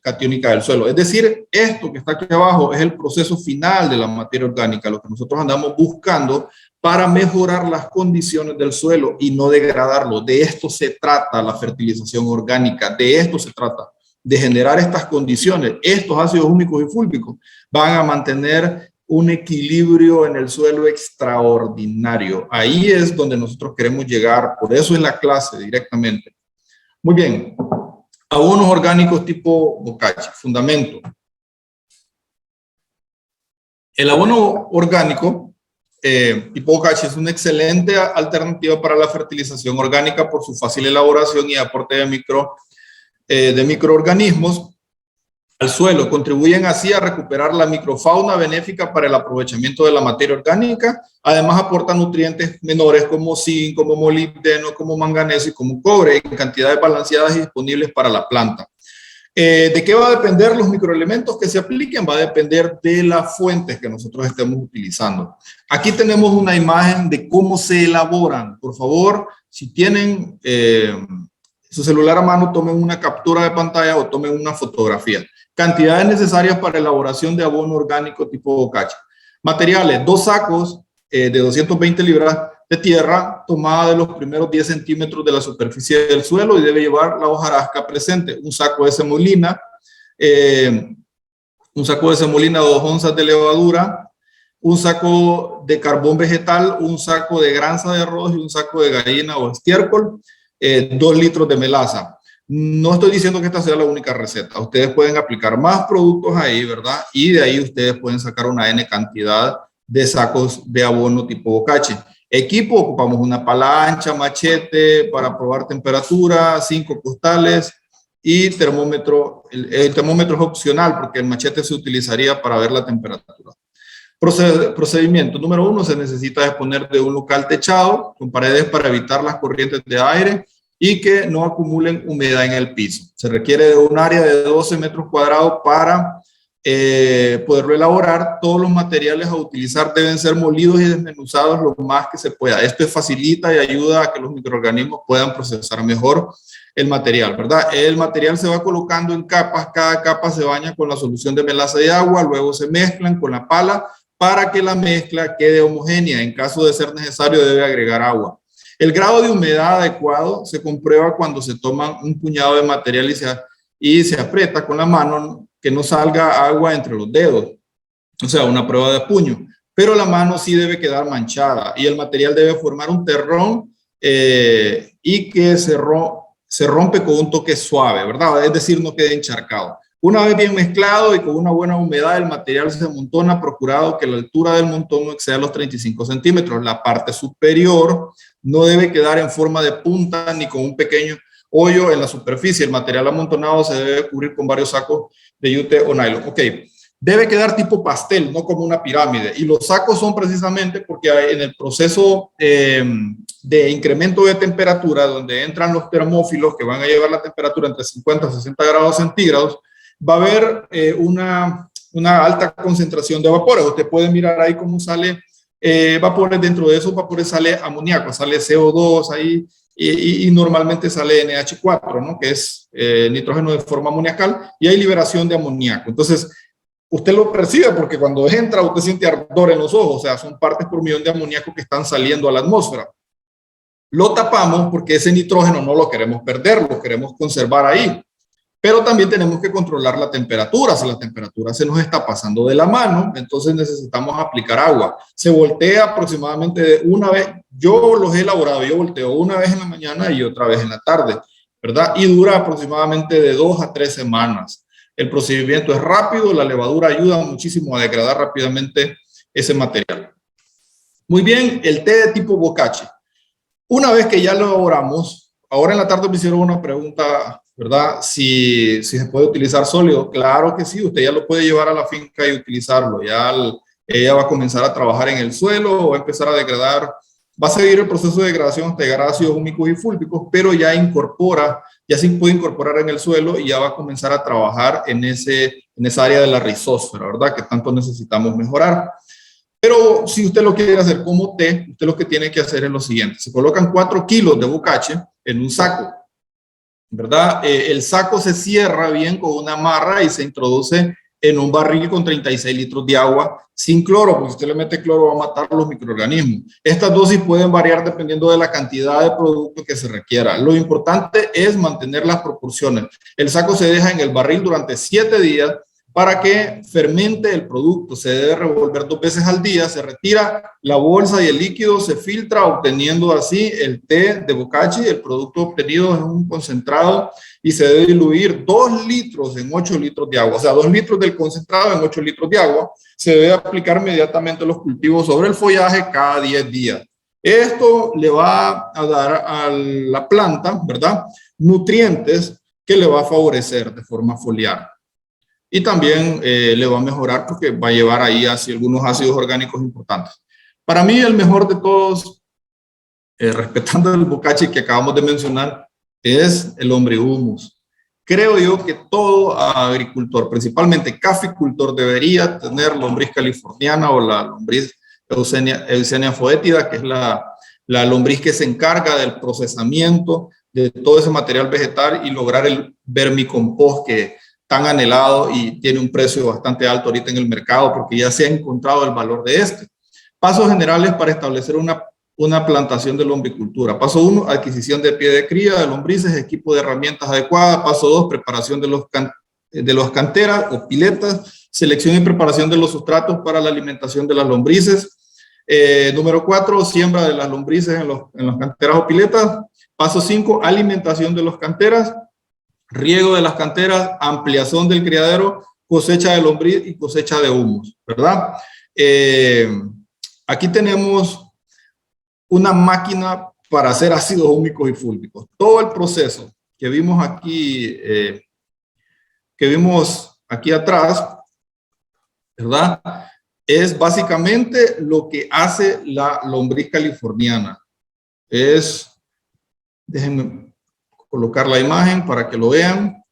[SPEAKER 2] catiónica del suelo. Es decir, esto que está aquí abajo es el proceso final de la materia orgánica, lo que nosotros andamos buscando para mejorar las condiciones del suelo y no degradarlo. De esto se trata la fertilización orgánica, de esto se trata, de generar estas condiciones. Estos ácidos húmicos y fúlbicos van a mantener un equilibrio en el suelo extraordinario. Ahí es donde nosotros queremos llegar, por eso es la clase directamente. Muy bien, abonos orgánicos tipo bocache, fundamento. El abono orgánico tipo bocache es una excelente alternativa para la fertilización orgánica por su fácil elaboración y aporte de microorganismos al suelo. Contribuyen así a recuperar la microfauna benéfica para el aprovechamiento de la materia orgánica. Además aportan nutrientes menores como zinc, como molibdeno, como manganeso y como cobre en cantidades balanceadas y disponibles para la planta. ¿De qué va a depender los microelementos que se apliquen? Va a depender de las fuentes que nosotros estemos utilizando. Aquí tenemos una imagen de cómo se elaboran. Por favor, si tienen su celular a mano, tomen una captura de pantalla o tomen una fotografía. Cantidades necesarias para elaboración de abono orgánico tipo bocache. Materiales: 2 sacos de 220 libras de tierra tomada de los primeros 10 centímetros de la superficie del suelo y debe llevar la hojarasca presente. Un saco de semolina, 2 onzas de levadura, un saco de carbón vegetal, un saco de granza de arroz y un saco de gallina o estiércol, 2 litros de melaza. No estoy diciendo que esta sea la única receta. Ustedes pueden aplicar más productos ahí, ¿verdad? Y de ahí ustedes pueden sacar una N cantidad de sacos de abono tipo bocache. Equipo: ocupamos una pala ancha, machete para probar temperatura, 5 costales y termómetro. El termómetro es opcional porque el machete se utilizaría para ver la temperatura. Procedimiento: número 1, se necesita disponer de un local techado con paredes para evitar las corrientes de aire y que no acumulen humedad en el piso. Se requiere de un área de 12 metros cuadrados para poderlo elaborar. Todos los materiales a utilizar deben ser molidos y desmenuzados lo más que se pueda. Esto facilita y ayuda a que los microorganismos puedan procesar mejor el material, ¿verdad? El material se va colocando en capas, cada capa se baña con la solución de melaza y agua, luego se mezclan con la pala para que la mezcla quede homogénea. En caso de ser necesario, debe agregar agua. El grado de humedad adecuado se comprueba cuando se toma un puñado de material y se aprieta con la mano, que no salga agua entre los dedos, o sea, una prueba de puño. Pero la mano sí debe quedar manchada y el material debe formar un terrón y que se rompe con un toque suave, ¿verdad? Es decir, no quede encharcado. Una vez bien mezclado y con una buena humedad, el material se amontona, procurado que la altura del montón no exceda los 35 centímetros. La parte superior no debe quedar en forma de punta ni con un pequeño hoyo en la superficie. El material amontonado se debe cubrir con varios sacos de yute o nylon. Ok, debe quedar tipo pastel, no como una pirámide. Y los sacos son precisamente porque en el proceso de incremento de temperatura, donde entran los termófilos que van a llevar la temperatura entre 50 y 60 grados centígrados, va a haber una alta concentración de vapores. Usted puede mirar ahí cómo sale vapores. Dentro de esos vapores sale amoníaco, sale CO2 ahí y normalmente sale NH4, ¿no? Que es nitrógeno de forma amoniacal, y hay liberación de amoníaco. Entonces, usted lo percibe porque cuando entra usted siente ardor en los ojos, o sea, son partes por millón de amoníaco que están saliendo a la atmósfera. Lo tapamos porque ese nitrógeno no lo queremos perder, lo queremos conservar ahí. Pero también tenemos que controlar la temperatura. Si la temperatura se nos está pasando de la mano, entonces necesitamos aplicar agua. Se voltea aproximadamente una vez. Yo los he elaborado, yo volteo una vez en la mañana y otra vez en la tarde, ¿verdad? Y dura aproximadamente de 2 a 3 semanas. El procedimiento es rápido, la levadura ayuda muchísimo a degradar rápidamente ese material. Muy bien, el té de tipo bocache. Una vez que ya lo elaboramos, ahora en la tarde me hicieron una pregunta, ¿verdad? Si se puede utilizar sólido. Claro que sí, usted ya lo puede llevar a la finca y utilizarlo. Ella va a comenzar a trabajar en el suelo, va a empezar a degradar, va a seguir el proceso de degradación hasta llegar a ácidos húmicos y fúlbicos, pero ya se puede incorporar en el suelo y ya va a comenzar a trabajar en esa área de la rizósfera, ¿verdad? Que tanto necesitamos mejorar. Pero si usted lo quiere hacer como té, usted lo que tiene que hacer es lo siguiente. Se colocan 4 kilos de bocache en un saco, ¿verdad? El saco se cierra bien con una amarra y se introduce en un barril con 36 litros de agua sin cloro, porque si usted le mete cloro va a matar los microorganismos. Estas dosis pueden variar dependiendo de la cantidad de producto que se requiera. Lo importante es mantener las proporciones. El saco se deja en el barril durante 7 días para que fermente el producto. Se debe revolver 2 veces al día, se retira la bolsa y el líquido se filtra, obteniendo así el té de bokashi. El producto obtenido es un concentrado y se debe diluir 2 litros en 8 litros de agua. O sea, 2 litros del concentrado en 8 litros de agua. Se debe aplicar inmediatamente los cultivos sobre el follaje cada 10 días. Esto le va a dar a la planta, ¿verdad?, nutrientes que le va a favorecer de forma foliar. Y también le va a mejorar porque va a llevar ahí así algunos ácidos orgánicos importantes. Para mí el mejor de todos, respetando el bokashi que acabamos de mencionar, es el lombrihumus. Creo yo que todo agricultor, principalmente caficultor, debería tener lombriz californiana o la lombriz Eusenia foetida, que es la lombriz que se encarga del procesamiento de todo ese material vegetal y lograr el vermicompost que tan anhelado y tiene un precio bastante alto ahorita en el mercado porque ya se ha encontrado el valor de este. Pasos generales para establecer una plantación de lombricultura. Paso 1, adquisición de pie de cría de lombrices, equipo de herramientas adecuadas. Paso 2, preparación de los canteras o piletas, selección y preparación de los sustratos para la alimentación de las lombrices. Número 4, siembra de las lombrices en las canteras o piletas. Paso 5, alimentación de las canteras, riego de las canteras, ampliación del criadero, cosecha de lombriz y cosecha de humus, ¿verdad? Aquí tenemos una máquina para hacer ácidos húmicos y fúlvicos. Todo el proceso que vimos aquí atrás, ¿verdad?, es básicamente lo que hace la lombriz californiana. Déjenme colocar la imagen para que lo vean.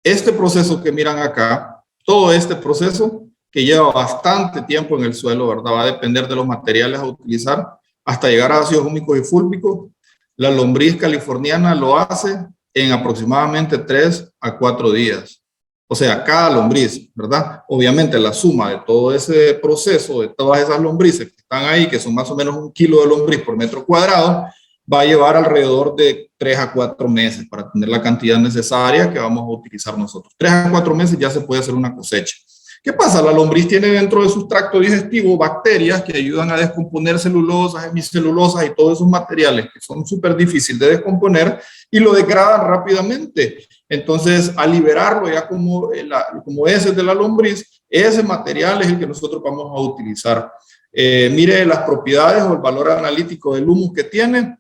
[SPEAKER 2] Este proceso que miran acá, todo este proceso que lleva bastante tiempo en el suelo, ¿verdad?, va a depender de los materiales a utilizar hasta llegar a ácidos húmicos y fúlvicos. La lombriz californiana lo hace en aproximadamente 3 a 4 días. O sea, cada lombriz, ¿verdad? Obviamente la suma de todo ese proceso, de todas esas lombrices que están ahí, que son más o menos 1 kilo de lombriz por metro cuadrado, va a llevar alrededor de 3 a 4 meses para tener la cantidad necesaria que vamos a utilizar nosotros. 3 a 4 meses ya se puede hacer una cosecha. ¿Qué pasa? La lombriz tiene dentro de su tracto digestivo bacterias que ayudan a descomponer celulosas, hemicelulosas y todos esos materiales que son súper difíciles de descomponer y lo degradan rápidamente. Entonces, al liberarlo ya como heces de la lombriz, ese material es el que nosotros vamos a utilizar. Mire las propiedades o el valor analítico del humus que tiene.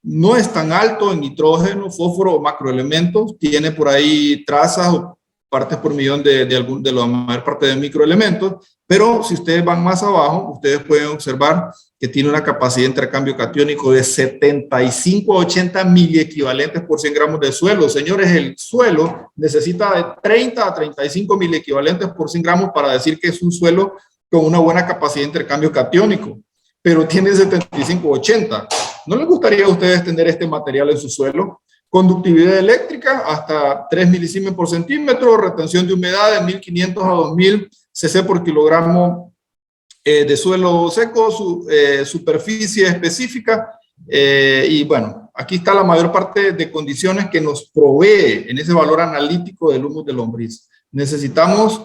[SPEAKER 2] No es tan alto en nitrógeno, fósforo o macroelementos. Tiene por ahí trazas o partes por millón de la mayor parte de microelementos, pero si ustedes van más abajo, ustedes pueden observar que tiene una capacidad de intercambio catiónico de 75 a 80 miliequivalentes por 100 gramos de suelo. Señores, el suelo necesita de 30 a 35 miliequivalentes por 100 gramos para decir que es un suelo con una buena capacidad de intercambio catiónico, pero tiene 75 a 80. ¿No les gustaría a ustedes tener este material en su suelo? Conductividad eléctrica hasta 3 milisiemens por centímetro, retención de humedad de 1500 a 2000 cc por kilogramo de suelo seco, superficie específica, y bueno, aquí está la mayor parte de condiciones que nos provee en ese valor analítico del humus de lombriz. Necesitamos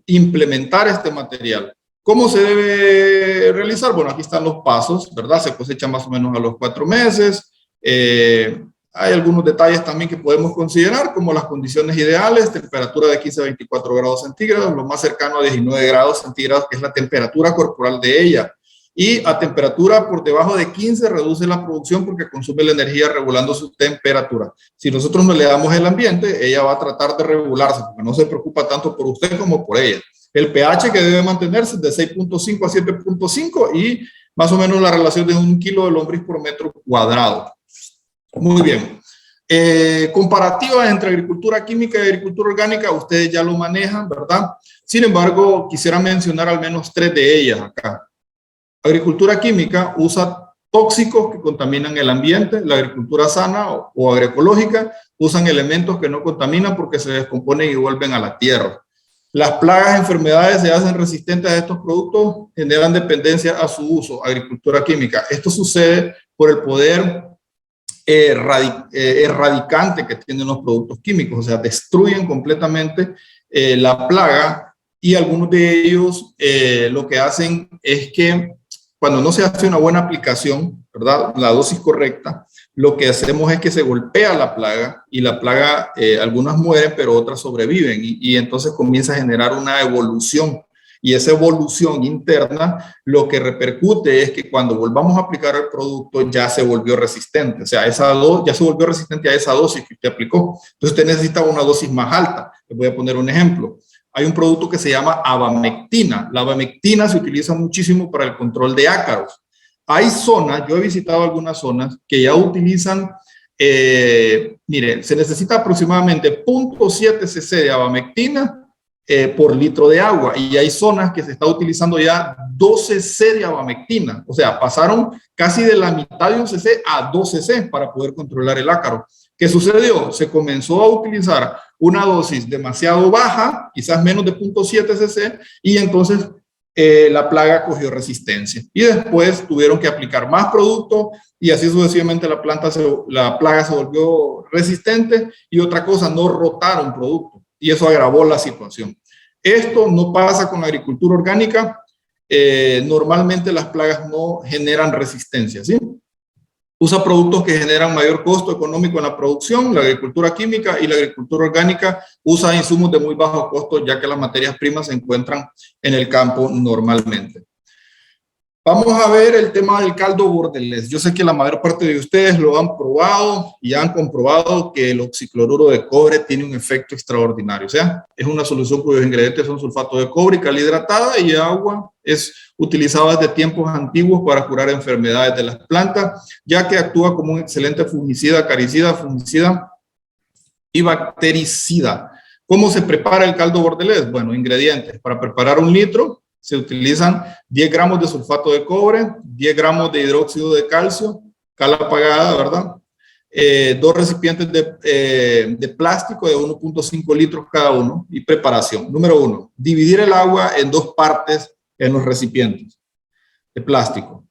[SPEAKER 2] implementar este material. ¿Cómo se debe realizar? Bueno, aquí están los pasos, ¿verdad? Se cosecha más o menos a los 4 meses. Hay algunos detalles también que podemos considerar, como las condiciones ideales, temperatura de 15 a 24 grados centígrados, lo más cercano a 19 grados centígrados, que es la temperatura corporal de ella. Y a temperatura por debajo de 15 reduce la producción porque consume la energía regulando su temperatura. Si nosotros no le damos el ambiente, ella va a tratar de regularse, porque no se preocupa tanto por usted como por ella. El pH que debe mantenerse es de 6.5 a 7.5 y más o menos la relación de 1 kilo de lombriz por metro cuadrado. Muy bien. Comparativas entre agricultura química y agricultura orgánica, ustedes ya lo manejan, ¿verdad? Sin embargo, quisiera mencionar al menos 3 de ellas acá. Agricultura química usa tóxicos que contaminan el ambiente. La agricultura sana o agroecológica usan elementos que no contaminan porque se descomponen y vuelven a la tierra. Las plagas y enfermedades se hacen resistentes a estos productos, generan dependencia a su uso, agricultura química. Esto sucede por el poder erradicante que tienen los productos químicos, o sea, destruyen completamente la plaga, y algunos de ellos lo que hacen es que cuando no se hace una buena aplicación, ¿verdad? La dosis correcta, lo que hacemos es que se golpea la plaga, y la plaga, algunas mueren, pero otras sobreviven, y entonces comienza a generar una evolución. Y esa evolución interna lo que repercute es que cuando volvamos a aplicar el producto ya se volvió resistente, o sea, ya se volvió resistente a esa dosis que usted aplicó. Entonces usted necesita una dosis más alta. Les voy a poner un ejemplo. Hay un producto que se llama abamectina. La abamectina se utiliza muchísimo para el control de ácaros. Hay zonas, yo he visitado algunas zonas que ya utilizan, mire, se necesita aproximadamente 0.7 cc de abamectina por litro de agua, y hay zonas que se está utilizando ya 12 cc de abamectina, o sea, pasaron casi de la mitad de un cc a 12 cc para poder controlar el ácaro. ¿Qué sucedió? Se comenzó a utilizar una dosis demasiado baja, quizás menos de 0.7 cc, y entonces la plaga cogió resistencia, y después tuvieron que aplicar más producto, y así sucesivamente la plaga se volvió resistente, y otra cosa, no rotaron producto, y eso agravó la situación. Esto no pasa con la agricultura orgánica. Normalmente las plagas no generan resistencia, ¿sí? Usa productos que generan mayor costo económico en la producción. La agricultura química y la agricultura orgánica usa insumos de muy bajo costo, ya que las materias primas se encuentran en el campo normalmente. Vamos a ver el tema del caldo bordelés. Yo sé que la mayor parte de ustedes lo han probado y han comprobado que el oxicloruro de cobre tiene un efecto extraordinario. O sea, es una solución cuyos ingredientes son sulfato de cobre y cal hidratada y agua. Es utilizada desde tiempos antiguos para curar enfermedades de las plantas, ya que actúa como un excelente fungicida, acaricida, fungicida y bactericida. ¿Cómo se prepara el caldo bordelés? Bueno, ingredientes. Para preparar 1 litro, se utilizan 10 gramos de sulfato de cobre, 10 gramos de hidróxido de calcio, cal apagada, ¿verdad? 2 recipientes de plástico de 1.5 litros cada uno. Y preparación. Número 1, dividir el agua en 2 partes en los recipientes de plástico.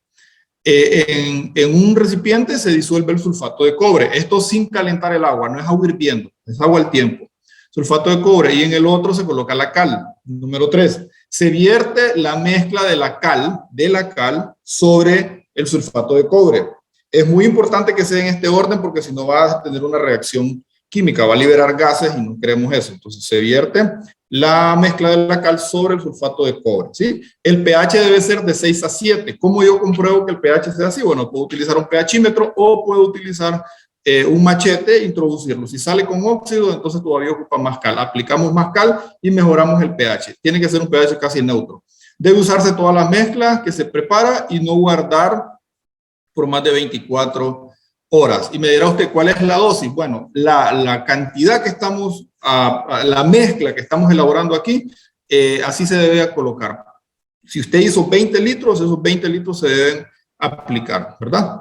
[SPEAKER 2] En un recipiente se disuelve el sulfato de cobre. Esto sin calentar el agua, no es agua hirviendo, es agua al tiempo. Sulfato de cobre, y en el otro se coloca la cal. Número 3, se vierte la mezcla de la cal sobre el sulfato de cobre. Es muy importante que sea en este orden porque si no va a tener una reacción química, va a liberar gases y no queremos eso. Entonces se vierte la mezcla de la cal sobre el sulfato de cobre, ¿sí? El pH debe ser de 6 a 7. ¿Cómo yo compruebo que el pH sea así? Bueno, puedo utilizar un pHímetro o puedo utilizar un machete e introducirlo. Si sale con óxido, entonces todavía ocupa más cal. Aplicamos más cal y mejoramos el pH. Tiene que ser un pH casi neutro. Debe usarse todas las mezclas que se prepara y no guardar por más de 24 horas. Y me dirá usted, ¿cuál es la dosis? Bueno, la cantidad que estamos, la mezcla que estamos elaborando aquí, así se debe colocar. Si usted hizo 20 litros, esos 20 litros se deben aplicar, ¿verdad?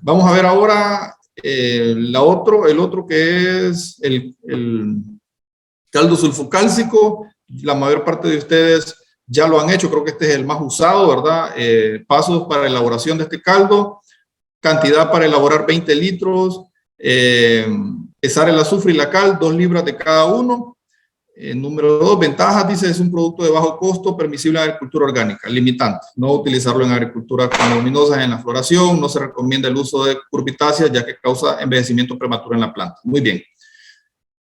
[SPEAKER 2] Vamos a ver ahora el otro que es el caldo sulfocálcico. La mayor parte de ustedes ya lo han hecho, creo que este es el más usado, ¿verdad? Pasos para elaboración de este caldo, cantidad para elaborar 20 litros, pesar el azufre y la cal, 2 libras de cada uno. Número 2, ventajas, dice, es un producto de bajo costo, permisible en agricultura orgánica. Limitantes, no utilizarlo en agricultura con leguminosas en la floración, no se recomienda el uso de curbitáceas ya que causa envejecimiento prematuro en la planta. Muy bien.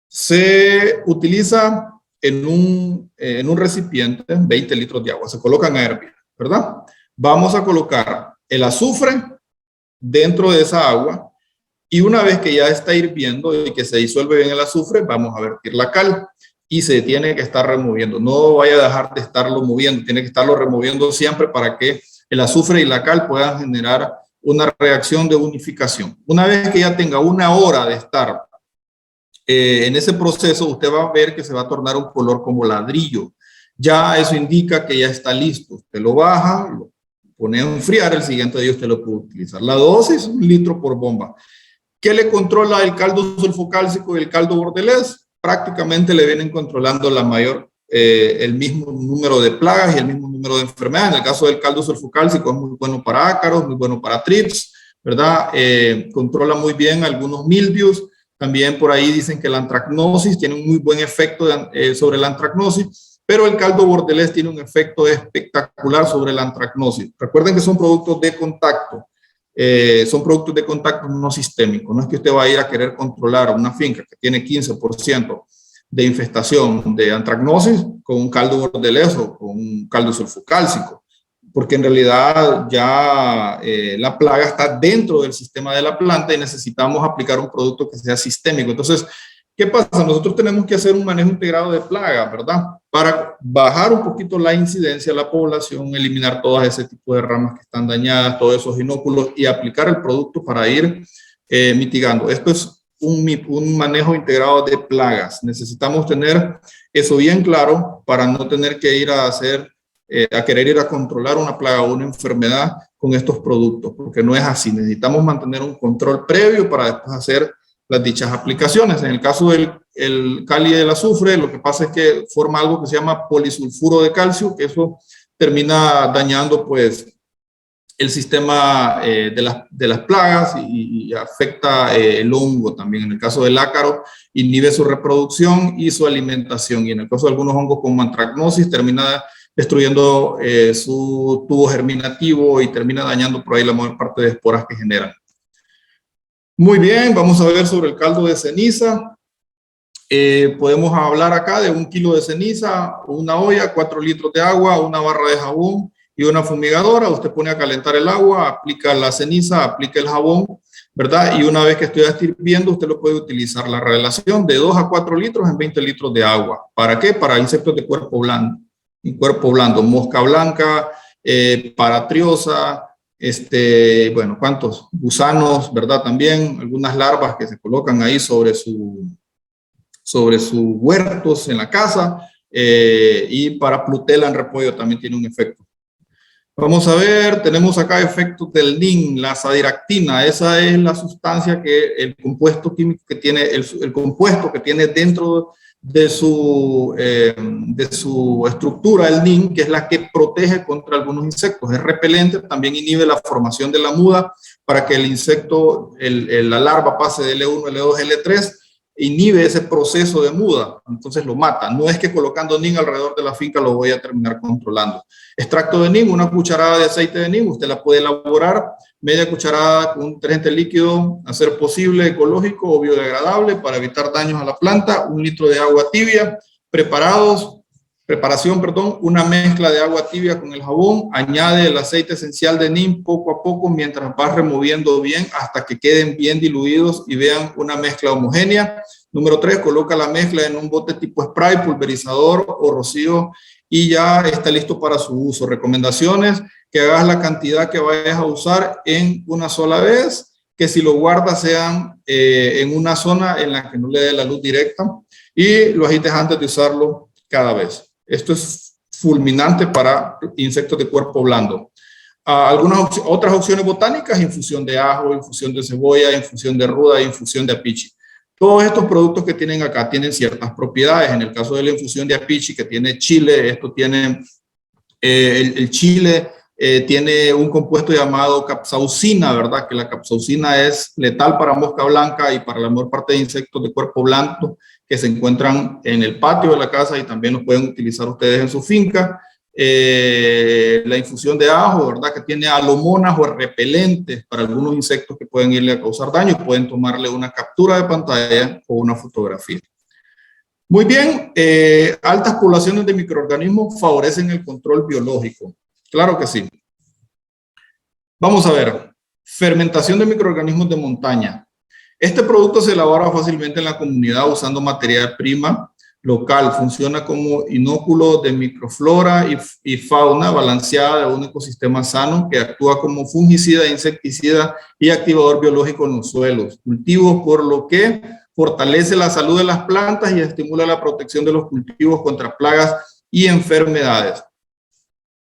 [SPEAKER 2] Se utiliza en un recipiente 20 litros de agua, se colocan a hervir, ¿verdad? Vamos a colocar el azufre dentro de esa agua y una vez que ya está hirviendo y que se disuelve bien el azufre, vamos a vertir la cal. Y se tiene que estar removiendo. No vaya a dejar de estarlo moviendo, tiene que estarlo removiendo siempre para que el azufre y la cal puedan generar una reacción de unificación. Una vez que ya tenga 1 hora de estar en ese proceso, usted va a ver que se va a tornar un color como ladrillo. Ya eso indica que ya está listo. Usted lo baja, pone a enfriar, el siguiente día usted lo puede utilizar. La dosis, 1 litro por bomba. ¿Qué le controla el caldo sulfocálcico y el caldo bordelés? Prácticamente le vienen controlando el mismo número de plagas y el mismo número de enfermedades. En el caso del caldo sulfocálcico es muy bueno para ácaros, muy bueno para trips, ¿verdad? Controla muy bien algunos mildios. También por ahí dicen que la antracnosis tiene un muy buen efecto sobre la antracnosis, pero el caldo bordelés tiene un efecto espectacular sobre la antracnosis. Recuerden que son productos de contacto. Son productos de contacto no sistémicos. No es que usted va a ir a querer controlar una finca que tiene 15% de infestación de antracnosis con un caldo bordelés o con un caldo sulfocálcico, porque en realidad ya la plaga está dentro del sistema de la planta y necesitamos aplicar un producto que sea sistémico. Entonces, ¿qué pasa? Nosotros tenemos que hacer un manejo integrado de plaga, ¿verdad? Para bajar un poquito la incidencia de la población, eliminar todas ese tipo de ramas que están dañadas, todos esos inóculos y aplicar el producto para ir mitigando. Esto es un manejo integrado de plagas. Necesitamos tener eso bien claro para no tener que ir a querer ir a controlar una plaga o una enfermedad con estos productos, porque no es así. Necesitamos mantener un control previo para después hacer las dichas aplicaciones. En el caso del cali y del azufre, lo que pasa es que forma algo que se llama polisulfuro de calcio, que eso termina dañando pues el sistema de las plagas y afecta el hongo también. En el caso del ácaro, inhibe su reproducción y su alimentación. Y en el caso de algunos hongos como antracnosis, termina destruyendo su tubo germinativo y termina dañando por ahí la mayor parte de esporas que generan. Muy bien, vamos a ver sobre el caldo de ceniza. Podemos hablar acá de 1 kilo de ceniza, una olla, 4 litros de agua, una barra de jabón y una fumigadora. Usted pone a calentar el agua, aplica la ceniza, aplica el jabón, ¿verdad? Y una vez que esto ya esté hirviendo, usted lo puede utilizar. La relación de 2 a 4 litros en 20 litros de agua. ¿Para qué? Para insectos de cuerpo blando, mosca blanca, paratriosa, bueno, ¿cuántos? Gusanos, ¿verdad? También algunas larvas que se colocan ahí sobre sus huertos en la casa, y para Plutela en repollo también tiene un efecto. Vamos a ver, tenemos acá efectos del NIN, la sadiractina. Esa es la sustancia el compuesto químico que tiene, el compuesto que tiene dentro de su estructura, el NIN, que es la que protege contra algunos insectos. Es repelente, también inhibe la formación de la muda para que el insecto, la larva pase de L1, L2, L3, inhibe ese proceso de muda, entonces lo mata. No es que colocando NIM alrededor de la finca lo voy a terminar controlando. Extracto de NIM, una cucharada de aceite de NIM, usted la puede elaborar, media cucharada con un detergente líquido, a ser posible, ecológico o biodegradable para evitar daños a la planta, 1 litro de agua tibia, preparación, una mezcla de agua tibia con el jabón, añade el aceite esencial de NIM poco a poco mientras vas removiendo bien hasta que queden bien diluidos y vean una mezcla homogénea. Número 3, coloca la mezcla en un bote tipo spray, pulverizador o rocío y ya está listo para su uso. Recomendaciones: que hagas la cantidad que vayas a usar en una sola vez, que si lo guardas sean en una zona en la que no le dé la luz directa y lo agites antes de usarlo cada vez. Esto es fulminante para insectos de cuerpo blando. Algunas otras opciones botánicas: infusión de ajo, infusión de cebolla, infusión de ruda, infusión de apichi. Todos estos productos que tienen acá tienen ciertas propiedades. En el caso de la infusión de apichi, que tiene chile, esto tiene el chile tiene un compuesto llamado capsaicina, ¿verdad? Que la capsaicina es letal para mosca blanca y para la mayor parte de insectos de cuerpo blando que se encuentran en el patio de la casa y también los pueden utilizar ustedes en su finca. La infusión de ajo, ¿verdad? Que tiene alomonas o repelentes para algunos insectos que pueden irle a causar daño y pueden tomarle una captura de pantalla o una fotografía. Muy bien, altas poblaciones de microorganismos favorecen el control biológico. Claro que sí. Vamos a ver, fermentación de microorganismos de montaña. Este producto se elabora fácilmente en la comunidad usando materia prima local. Funciona como inóculo de microflora y fauna balanceada de un ecosistema sano que actúa como fungicida, insecticida y activador biológico en los suelos, cultivos, por lo que fortalece la salud de las plantas y estimula la protección de los cultivos contra plagas y enfermedades.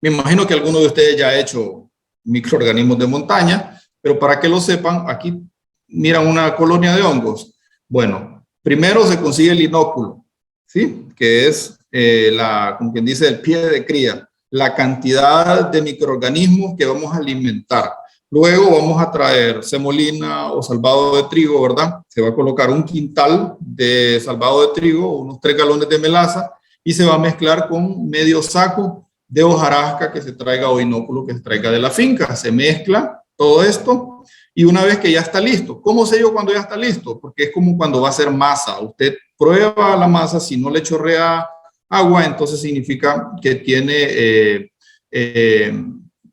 [SPEAKER 2] Me imagino que alguno de ustedes ya ha hecho microorganismos de montaña, pero para que lo sepan, aquí miran una colonia de hongos. Bueno, primero se consigue el inóculo, ¿sí? Que es, como quien dice, el pie de cría, la cantidad de microorganismos que vamos a alimentar. Luego vamos a traer semolina o salvado de trigo, ¿verdad? Se va a colocar un quintal de salvado de trigo, unos 3 galones de melaza, y se va a mezclar con medio saco de hojarasca que se traiga o inóculo que se traiga de la finca. Se mezcla todo esto y una vez que ya está listo. ¿Cómo sé yo cuando ya está listo? Porque es como cuando va a ser masa. Usted prueba la masa, si no le chorrea agua, entonces significa que tiene...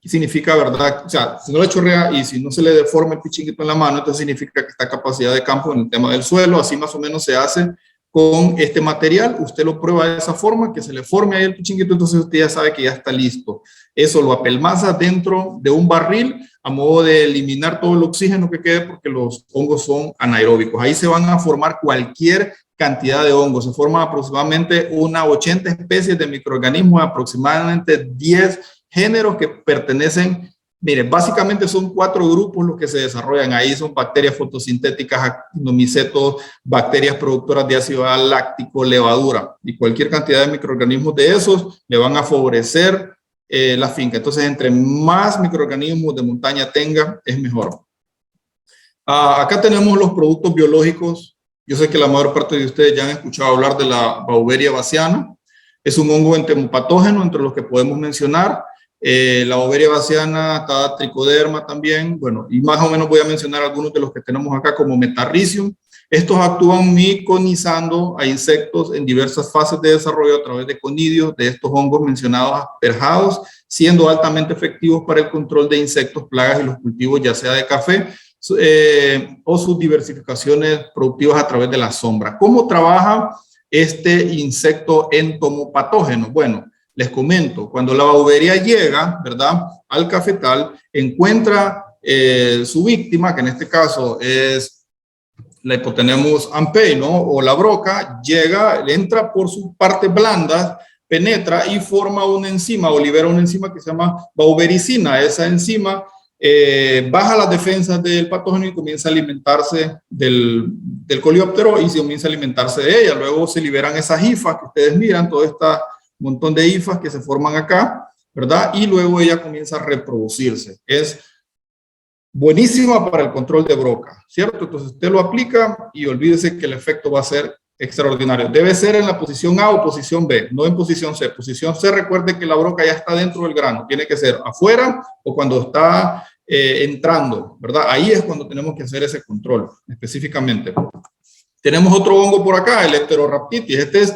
[SPEAKER 2] significa, ¿verdad? O sea, si no le chorrea y si no se le deforma el pichinguito en la mano, entonces significa que está capacidad de campo en el tema del suelo. Así más o menos se hace con este material. Usted lo prueba de esa forma, que se le forme ahí el pichinguito, entonces usted ya sabe que ya está listo. Eso lo apelmaza dentro de un barril a modo de eliminar todo el oxígeno que quede, porque los hongos son anaeróbicos. Ahí se van a formar cualquier cantidad de hongos. Se forman aproximadamente unas 80 especies de microorganismos, aproximadamente 10 géneros que pertenecen, miren, básicamente son 4 grupos los que se desarrollan ahí, son bacterias fotosintéticas, actinomicetos, bacterias productoras de ácido láctico, levadura, y cualquier cantidad de microorganismos de esos le van a favorecer la finca. Entonces, entre más microorganismos de montaña tenga, es mejor. Acá tenemos los productos biológicos. Yo sé que la mayor parte de ustedes ya han escuchado hablar de la Beauveria bassiana. Es un hongo entomopatógeno entre los que podemos mencionar. La Beauveria bassiana, está Trichoderma también, bueno, y más o menos voy a mencionar algunos de los que tenemos acá como Metarrhizium. Estos actúan miconizando a insectos en diversas fases de desarrollo a través de conidios de estos hongos mencionados asperjados, siendo altamente efectivos para el control de insectos, plagas y los cultivos, ya sea de café o sus diversificaciones productivas a través de la sombra. ¿Cómo trabaja este insecto entomopatógeno? Bueno, les comento, cuando la Beauveria llega, ¿verdad?, al cafetal, encuentra su víctima, que en este caso es la Hypotenemus ampei, ¿no?, o la broca, llega, entra por sus partes blandas, penetra y forma una enzima o libera una enzima que se llama beauvericina. Esa enzima baja las defensas del patógeno y comienza a alimentarse del coleóptero y se comienza a alimentarse de ella. Luego se liberan esas hifas que ustedes miran, todo este montón de hifas que se forman acá, ¿verdad? Y luego ella comienza a reproducirse. Es buenísima para el control de broca, ¿cierto? Entonces usted lo aplica y olvídese que el efecto va a ser extraordinario. Debe ser en la posición A o posición B, no en posición C. Posición C, recuerde que la broca ya está dentro del grano. Tiene que ser afuera o cuando está entrando, ¿verdad? Ahí es cuando tenemos que hacer ese control específicamente. Tenemos otro hongo por acá, el Heterorhabditis. Este es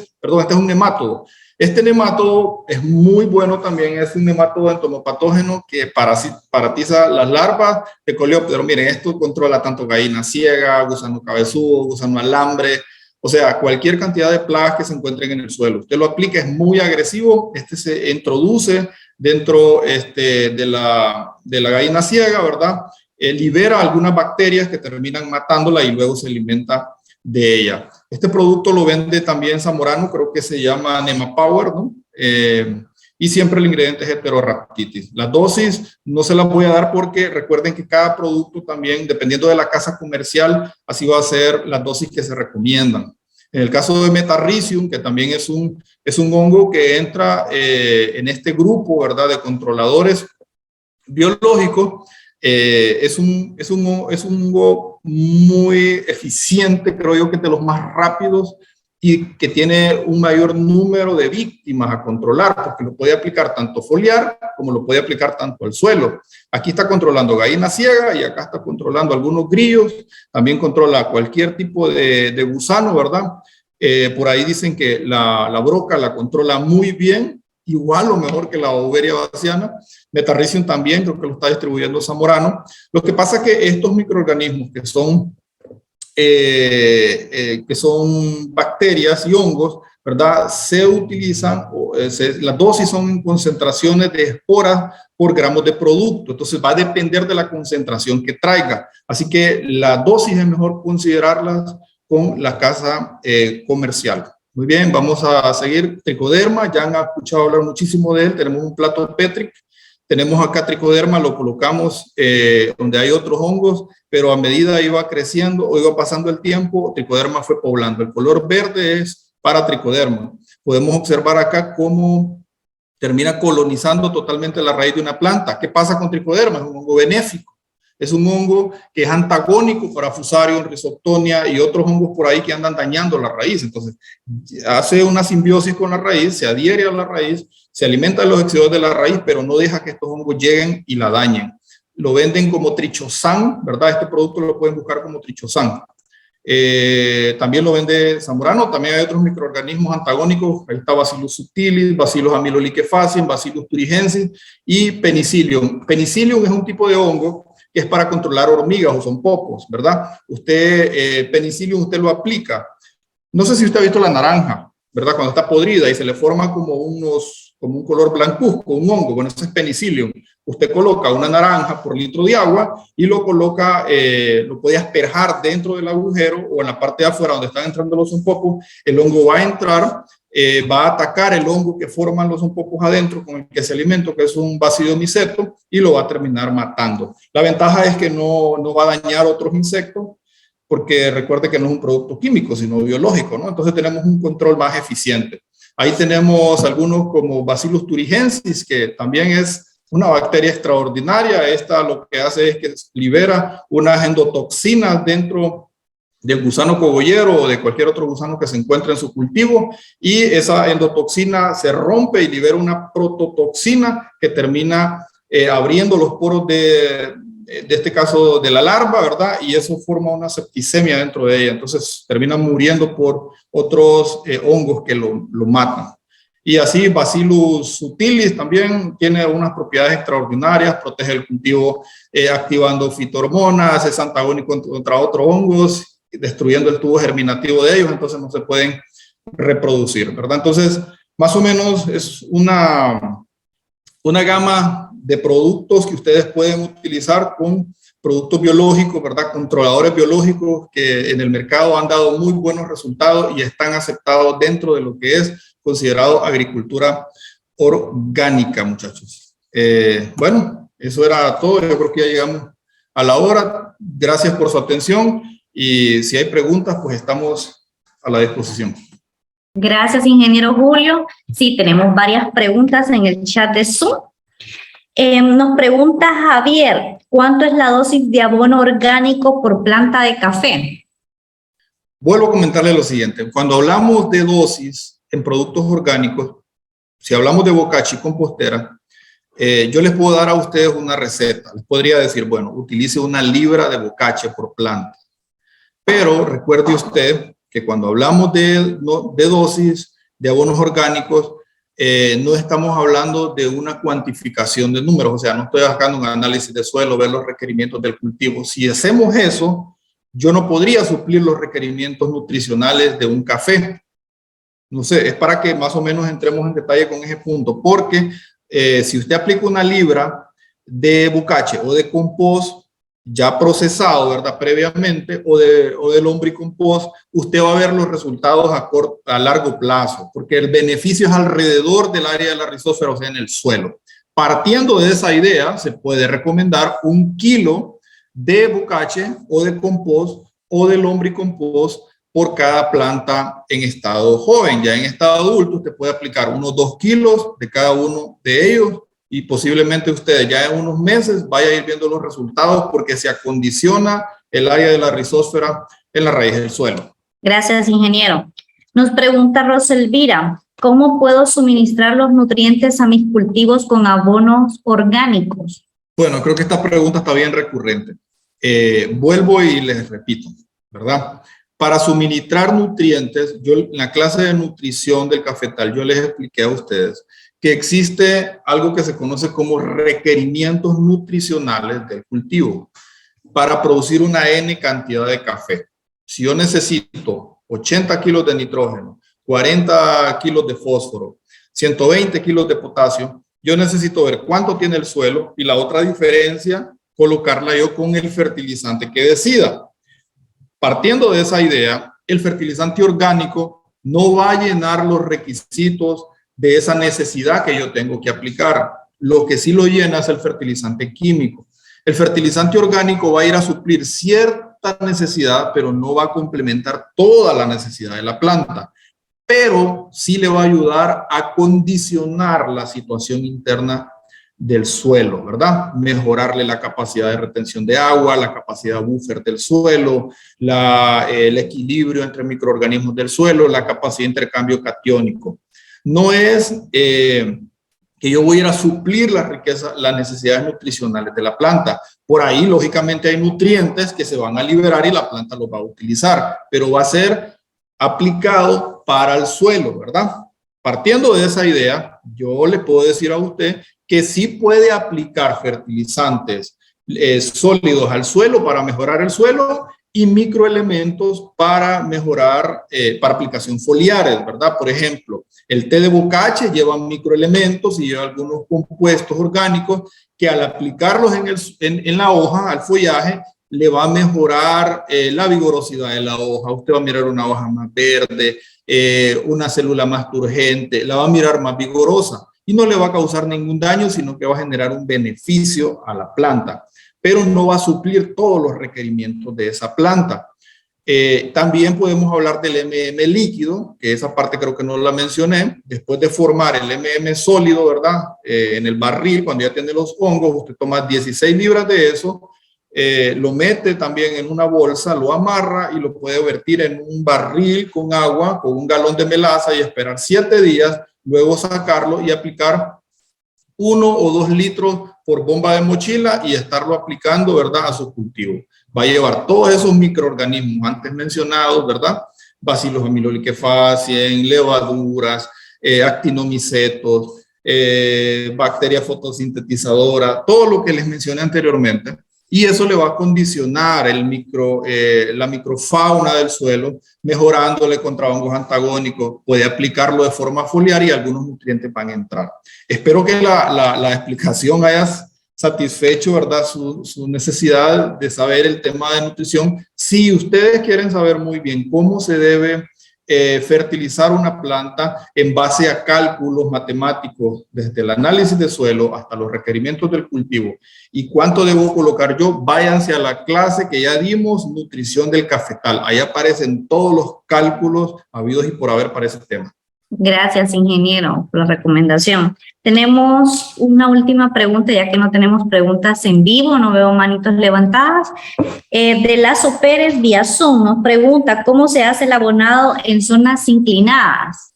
[SPEAKER 2] un nemátodo. Este nemátodo es muy bueno también, es un nemátodo entomopatógeno que parasitiza las larvas de coleóptero. Miren, esto controla tanto gallina ciega, gusano cabezudo, gusano alambre, o sea, cualquier cantidad de plagas que se encuentren en el suelo. Usted lo aplica, es muy agresivo, este se introduce dentro de la gallina ciega, ¿verdad? Libera algunas bacterias que terminan matándola y luego se alimenta de ella. Este producto lo vende también Zamorano, creo que se llama Nemapower, ¿no? Y siempre el ingrediente es Heterorhabditis. Las dosis no se las voy a dar porque recuerden que cada producto también, dependiendo de la casa comercial, así va a ser las dosis que se recomiendan. En el caso de Metarrhizium, que también es un hongo que entra en este grupo, ¿verdad?, de controladores biológicos, es un hongo muy eficiente, creo yo que es de los más rápidos y que tiene un mayor número de víctimas a controlar, porque lo puede aplicar tanto foliar como lo puede aplicar tanto al suelo. Aquí está controlando gallina ciega y acá está controlando algunos grillos, también controla cualquier tipo de gusano, ¿verdad? Por ahí dicen que la broca la controla muy bien, igual o mejor que la Beauveria bassiana. Metarrhizium también, creo que lo está distribuyendo Zamorano. Lo que pasa es que estos microorganismos que son bacterias y hongos, ¿verdad?, se utilizan, las dosis son en concentraciones de esporas por gramos de producto, entonces va a depender de la concentración que traiga. Así que la dosis es mejor considerarlas con la casa comercial. Muy bien, vamos a seguir. Trichoderma, ya han escuchado hablar muchísimo de él. Tenemos un plato Petri Tenemos acá tricoderma, lo colocamos donde hay otros hongos, pero a medida iba creciendo o iba pasando el tiempo, tricoderma fue poblando. El color verde es para tricoderma. Podemos observar acá cómo termina colonizando totalmente la raíz de una planta. ¿Qué pasa con tricoderma? Es un hongo benéfico. Es un hongo que es antagónico para Fusarium, Rhizoctonia y otros hongos por ahí que andan dañando la raíz. Entonces, hace una simbiosis con la raíz, se adhiere a la raíz, se alimenta de los exudados de la raíz, pero no deja que estos hongos lleguen y la dañen. Lo venden como trichosan, ¿verdad? Este producto lo pueden buscar como trichosan. También lo vende Zamorano. También hay otros microorganismos antagónicos. Ahí está Bacillus subtilis, Bacillus amyloliquefaciens, Bacillus thuringiensis y Penicillium. Penicillium es un tipo de hongo que es para controlar hormigas o son pocos, ¿verdad? Usted, Penicillium, usted lo aplica. No sé si usted ha visto la naranja, ¿verdad? Cuando está podrida y se le forma como un color blancuzco, un hongo. Bueno, eso es Penicillium. Usted coloca una naranja por litro de agua y lo coloca, lo puede asperjar dentro del agujero o en la parte de afuera donde están entrando los zompopos. El hongo va a entrar, va a atacar el hongo que forman los zompopos adentro con el que se alimenta, que es un Basidiomyceto, y lo va a terminar matando. La ventaja es que no va a dañar otros insectos, porque recuerde que no es un producto químico, sino biológico, ¿no? Entonces tenemos un control más eficiente. Ahí tenemos algunos como Bacillus thuringiensis, que también es una bacteria extraordinaria. Esta lo que hace es que libera unas endotoxinas dentro del gusano cogollero o de cualquier otro gusano que se encuentre en su cultivo, y esa endotoxina se rompe y libera una prototoxina que termina abriendo los poros de este caso de la larva, ¿verdad? Y eso forma una septicemia dentro de ella. Entonces termina muriendo por otros hongos que lo matan. Y así Bacillus subtilis también tiene unas propiedades extraordinarias, protege el cultivo activando fitohormonas, es antagónico contra otros hongos, destruyendo el tubo germinativo de ellos, entonces no se pueden reproducir, ¿verdad? Entonces, más o menos es una gama de productos que ustedes pueden utilizar con productos biológicos, ¿verdad? Controladores biológicos que en el mercado han dado muy buenos resultados y están aceptados dentro de lo que es considerado agricultura orgánica, muchachos. Bueno, eso era todo. Yo creo que ya llegamos a la hora. Gracias por su atención y si hay preguntas, pues estamos a la disposición.
[SPEAKER 1] Gracias, ingeniero Julio. Sí, tenemos varias preguntas en el chat de Zoom. Nos pregunta Javier, ¿cuánto es la dosis de abono orgánico por planta de café?
[SPEAKER 2] Vuelvo a comentarle lo siguiente. Cuando hablamos de dosis en productos orgánicos, si hablamos de bocachi y compostera, yo les puedo dar a ustedes una receta. Les podría decir, bueno, utilice 1 libra de bocache por planta. Pero recuerde usted que cuando hablamos de dosis de abonos orgánicos, no estamos hablando de una cuantificación de números, o sea, no estoy sacando un análisis de suelo, ver los requerimientos del cultivo. Si hacemos eso, yo no podría suplir los requerimientos nutricionales de un café. No sé, es para que más o menos entremos en detalle con ese punto, porque si usted aplica 1 libra de bocache o de compost ya procesado, ¿verdad? Previamente, o de lombricompost, usted va a ver los resultados a largo plazo, porque el beneficio es alrededor del área de la rizósfera, o sea, en el suelo. Partiendo de esa idea, se puede recomendar 1 kilo de bocache o de compost o de lombricompost por cada planta en estado joven. Ya en estado adulto, usted puede aplicar unos 2 kilos de cada uno de ellos, y posiblemente ustedes ya en unos meses vaya a ir viendo los resultados porque se acondiciona el área de la rizósfera en la raíz del suelo.
[SPEAKER 1] Gracias, ingeniero. Nos pregunta Roselvira, ¿cómo puedo suministrar los nutrientes a mis cultivos con abonos orgánicos?
[SPEAKER 2] Bueno, creo que esta pregunta está bien recurrente. Vuelvo y les repito, ¿verdad? Para suministrar nutrientes, yo en la clase de nutrición del cafetal, yo les expliqué a ustedes que existe algo que se conoce como requerimientos nutricionales del cultivo para producir una N cantidad de café. Si yo necesito 80 kilos de nitrógeno, 40 kilos de fósforo, 120 kilos de potasio, yo necesito ver cuánto tiene el suelo y la otra diferencia, colocarla yo con el fertilizante que decida. Partiendo de esa idea, el fertilizante orgánico no va a llenar los requisitos de esa necesidad que yo tengo que aplicar. Lo que sí lo llena es el fertilizante químico. El fertilizante orgánico va a ir a suplir cierta necesidad, pero no va a complementar toda la necesidad de la planta, pero sí le va a ayudar a condicionar la situación interna del suelo, ¿verdad? Mejorarle la capacidad de retención de agua, la capacidad buffer del suelo, el equilibrio entre microorganismos del suelo, la capacidad de intercambio catiónico. No es que yo voy a ir a suplir la riqueza, las necesidades nutricionales de la planta. Por ahí, lógicamente, hay nutrientes que se van a liberar y la planta los va a utilizar, pero va a ser aplicado para el suelo, ¿verdad? Partiendo de esa idea, yo le puedo decir a usted que sí puede aplicar fertilizantes sólidos al suelo para mejorar el suelo y microelementos para mejorar, para aplicación foliares, ¿verdad? Por ejemplo, el té de bocache lleva microelementos y lleva algunos compuestos orgánicos que al aplicarlos en la hoja, al follaje, le va a mejorar la vigorosidad de la hoja. Usted va a mirar una hoja más verde, una célula más turgente, la va a mirar más vigorosa y no le va a causar ningún daño, sino que va a generar un beneficio a la planta, pero no va a suplir todos los requerimientos de esa planta. También podemos hablar del MM líquido, que esa parte creo que no la mencioné. Después de formar el MM sólido, ¿verdad? En el barril, cuando ya tiene los hongos, usted toma 16 libras de eso, lo mete también en una bolsa, lo amarra y lo puede vertir en un barril con agua, con un galón de melaza y esperar 7 días, luego sacarlo y aplicar 1 o 2 litros por bomba de mochila y estarlo aplicando, ¿verdad?, a su cultivo. Va a llevar todos esos microorganismos antes mencionados, ¿verdad? Bacillus aeruginosa, levaduras, actinomicetos, bacterias fotosintetizadoras, todo lo que les mencioné anteriormente. Y eso le va a condicionar la microfauna del suelo, mejorándole contra hongos antagónicos. Puede aplicarlo de forma foliar y algunos nutrientes van a entrar. Espero que la explicación haya satisfecho, ¿verdad?, su necesidad de saber el tema de nutrición. Si ustedes quieren saber muy bien cómo se debe fertilizar una planta en base a cálculos matemáticos, desde el análisis de suelo hasta los requerimientos del cultivo y cuánto debo colocar yo, váyanse a la clase que ya dimos, nutrición del cafetal. Ahí aparecen todos los cálculos habidos y por haber para ese tema.
[SPEAKER 1] Gracias, ingeniero, por la recomendación. Tenemos una última pregunta, ya que no tenemos preguntas en vivo, no veo manitos levantadas. De Lazo Pérez vía Zoom nos pregunta, ¿cómo se hace el abonado en zonas inclinadas?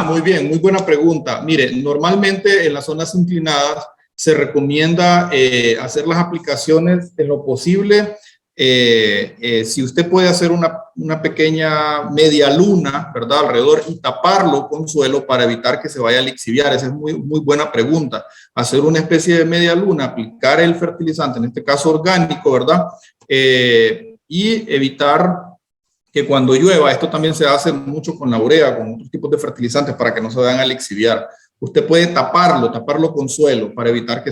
[SPEAKER 2] Muy bien, muy buena pregunta. Mire, normalmente en las zonas inclinadas se recomienda hacer las aplicaciones en lo posible. Si usted puede hacer una pequeña media luna, ¿verdad?, alrededor y taparlo con suelo para evitar que se vaya a lixiviar. Esa es muy buena pregunta. Hacer una especie de media luna, aplicar el fertilizante, en este caso orgánico, ¿verdad? Y evitar que cuando llueva, esto también se hace mucho con la urea, con otros tipos de fertilizantes para que no se vayan a lixiviar. Usted puede taparlo con suelo para evitar que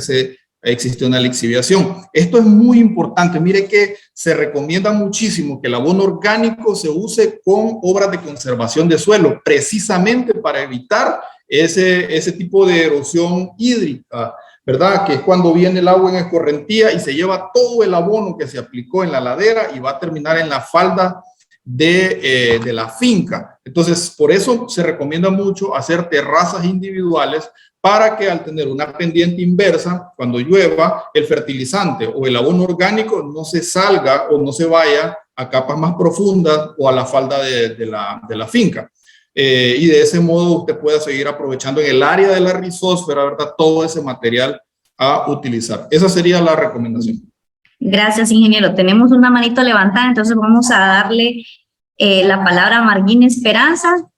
[SPEAKER 2] existe una lixiviación. Esto es muy importante. Mire que se recomienda muchísimo que el abono orgánico se use con obras de conservación de suelo, precisamente para evitar ese tipo de erosión hídrica, ¿verdad? Que es cuando viene el agua en escorrentía y se lleva todo el abono que se aplicó en la ladera y va a terminar en la falda de la finca. Entonces, por eso se recomienda mucho hacer terrazas individuales para que al tener una pendiente inversa, cuando llueva, el fertilizante o el abono orgánico no se salga o no se vaya a capas más profundas o a la falda de la finca. Y de ese modo usted pueda seguir aprovechando en el área de la rizósfera, ¿verdad?, todo ese material a utilizar. Esa sería la recomendación.
[SPEAKER 1] Gracias, ingeniero. Tenemos una manito levantada, entonces vamos a darle la palabra a Marguina Esperanza.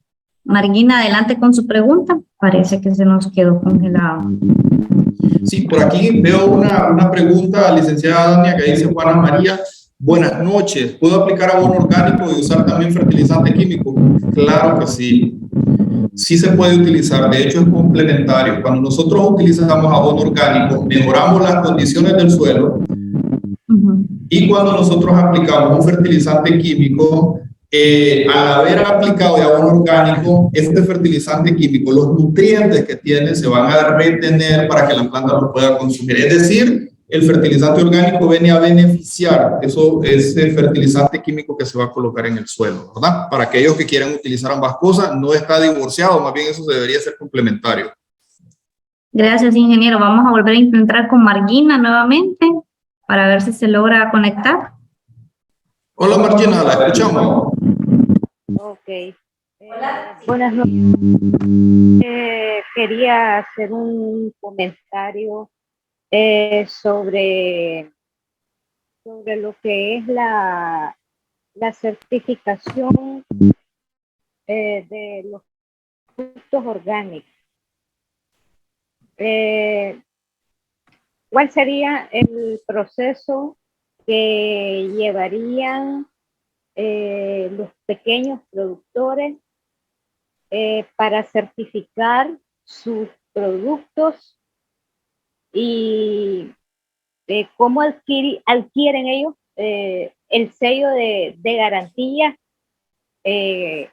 [SPEAKER 1] Marguina, adelante con su pregunta. Parece que se nos quedó congelado.
[SPEAKER 2] Sí, por aquí veo una pregunta, licenciada Dania, que dice Juana María. Buenas noches. ¿Puedo aplicar abono orgánico y usar también fertilizante químico? Claro que sí. Sí se puede utilizar. De hecho, es complementario. Cuando nosotros utilizamos abono orgánico, mejoramos las condiciones del suelo. Y cuando nosotros aplicamos un fertilizante químico, Al haber aplicado ya un orgánico, este fertilizante químico, los nutrientes que tiene se van a retener para que la planta lo pueda consumir. Es decir, el fertilizante orgánico viene a beneficiar ese fertilizante químico que se va a colocar en el suelo, ¿verdad? Para aquellos que quieran utilizar ambas cosas, no está divorciado, más bien eso debería ser complementario.
[SPEAKER 1] Gracias, ingeniero. Vamos a volver a intentar con Margina nuevamente para ver si se logra conectar.
[SPEAKER 2] Hola Margina, la escuchamos.
[SPEAKER 3] Ok. Buenas noches. Quería hacer un comentario sobre lo que es la certificación de los productos orgánicos. ¿Cuál sería el proceso que llevarían los pequeños productores para certificar sus productos y cómo adquieren ellos el sello de garantía de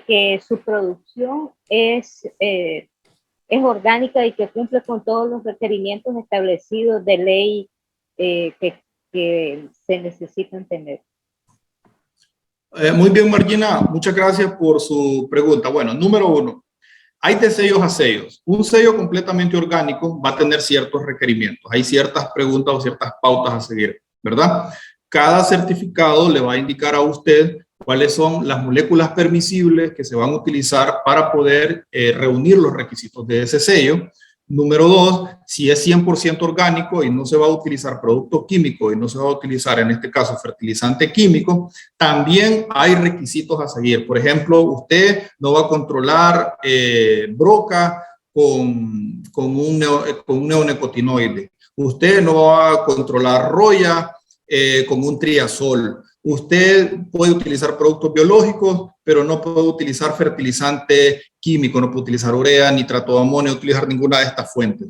[SPEAKER 3] que su producción es orgánica y que cumple con todos los requerimientos establecidos de ley que se necesitan tener?
[SPEAKER 2] Muy bien, Margina, muchas gracias por su pregunta. Bueno, número uno, hay de sellos a sellos. Un sello completamente orgánico va a tener ciertos requerimientos. Hay ciertas preguntas o ciertas pautas a seguir, ¿verdad? Cada certificado le va a indicar a usted cuáles son las moléculas permisibles que se van a utilizar para poder reunir los requisitos de ese sello. Número dos, si es 100% orgánico y no se va a utilizar producto químico y no se va a utilizar, en este caso, fertilizante químico, también hay requisitos a seguir. Por ejemplo, usted no va a controlar broca con un neonicotinoide. Usted no va a controlar roya con un triazol. Usted puede utilizar productos biológicos, pero no puede utilizar fertilizante químico, no puede utilizar urea, nitrato de amonio, no utilizar ninguna de estas fuentes.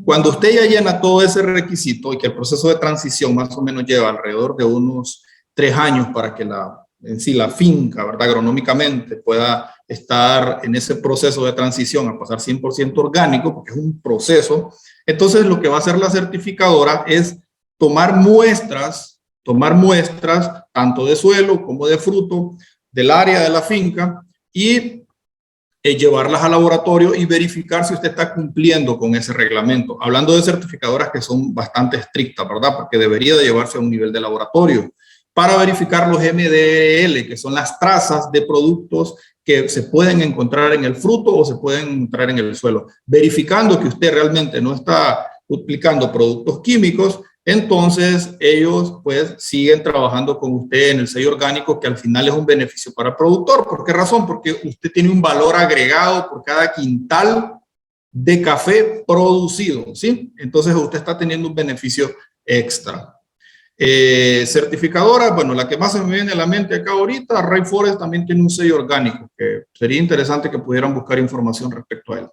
[SPEAKER 2] Cuando usted ya llena todo ese requisito y que el proceso de transición más o menos lleva alrededor de unos 3 años para que la finca, ¿verdad? Agronómicamente pueda estar en ese proceso de transición a pasar 100% orgánico, porque es un proceso, entonces lo que va a hacer la certificadora es tomar muestras tanto de suelo como de fruto del área de la finca y llevarlas al laboratorio y verificar si usted está cumpliendo con ese reglamento. Hablando de certificadoras que son bastante estrictas, ¿verdad? Porque debería de llevarse a un nivel de laboratorio para verificar los MDL, que son las trazas de productos que se pueden encontrar en el fruto o se pueden encontrar en el suelo. Verificando que usted realmente no está aplicando productos químicos, entonces ellos pues siguen trabajando con usted en el sello orgánico, que al final es un beneficio para el productor. ¿Por qué razón? Porque usted tiene un valor agregado por cada quintal de café producido, ¿sí? Entonces usted está teniendo un beneficio extra. Certificadora, bueno, la que más se me viene a la mente acá ahorita, Rainforest también tiene un sello orgánico, que sería interesante que pudieran buscar información respecto a él.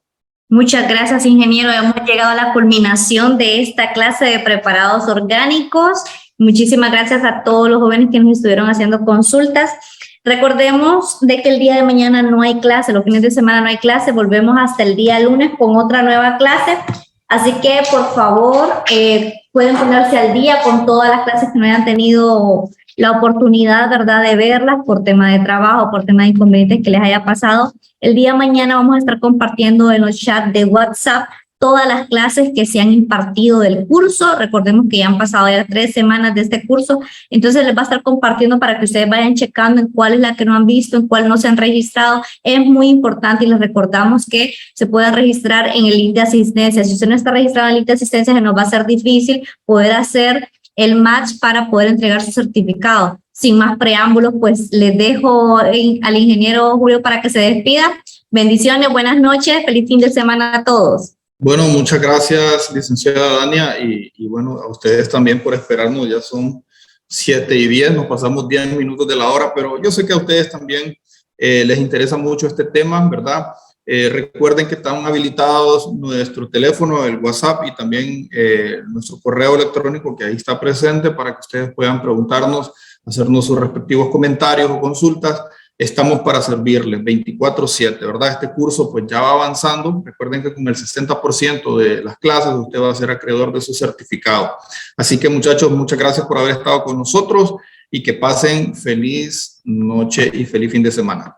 [SPEAKER 1] Muchas gracias, ingeniero. Hemos llegado a la culminación de esta clase de preparados orgánicos. Muchísimas gracias a todos los jóvenes que nos estuvieron haciendo consultas. Recordemos de que el día de mañana no hay clase, los fines de semana no hay clase, volvemos hasta el día lunes con otra nueva clase. Así que, por favor, pueden ponerse al día con todas las clases que no hayan tenido la oportunidad, ¿verdad?, de verlas por tema de trabajo, por tema de inconvenientes que les haya pasado. El día de mañana vamos a estar compartiendo en los chats de WhatsApp todas las clases que se han impartido del curso. Recordemos que ya han pasado ya 3 semanas de este curso, entonces les va a estar compartiendo para que ustedes vayan checando en cuál es la que no han visto, en cuál no se han registrado. Es muy importante y les recordamos que se pueden registrar en el link de asistencia. Si usted no está registrado en el link de asistencia, se nos va a ser difícil poder hacer el match para poder entregar su certificado. Sin más preámbulos, pues les dejo al ingeniero Julio para que se despida. Bendiciones, buenas noches, feliz fin de semana a todos.
[SPEAKER 2] Bueno, muchas gracias, licenciada Dania, y bueno, a ustedes también por esperarnos. Ya son 7:10, nos pasamos 10 minutos de la hora, pero yo sé que a ustedes también les interesa mucho este tema, ¿verdad? Recuerden que están habilitados nuestro teléfono, el WhatsApp y también nuestro correo electrónico, que ahí está presente para que ustedes puedan preguntarnos hacernos sus respectivos comentarios o consultas. Estamos para servirles 24/7, ¿verdad? Este curso pues ya va avanzando. Recuerden que con el 60% de las clases usted va a ser acreedor de su certificado. Así que muchachos, muchas gracias por haber estado con nosotros y que pasen feliz noche y feliz fin de semana.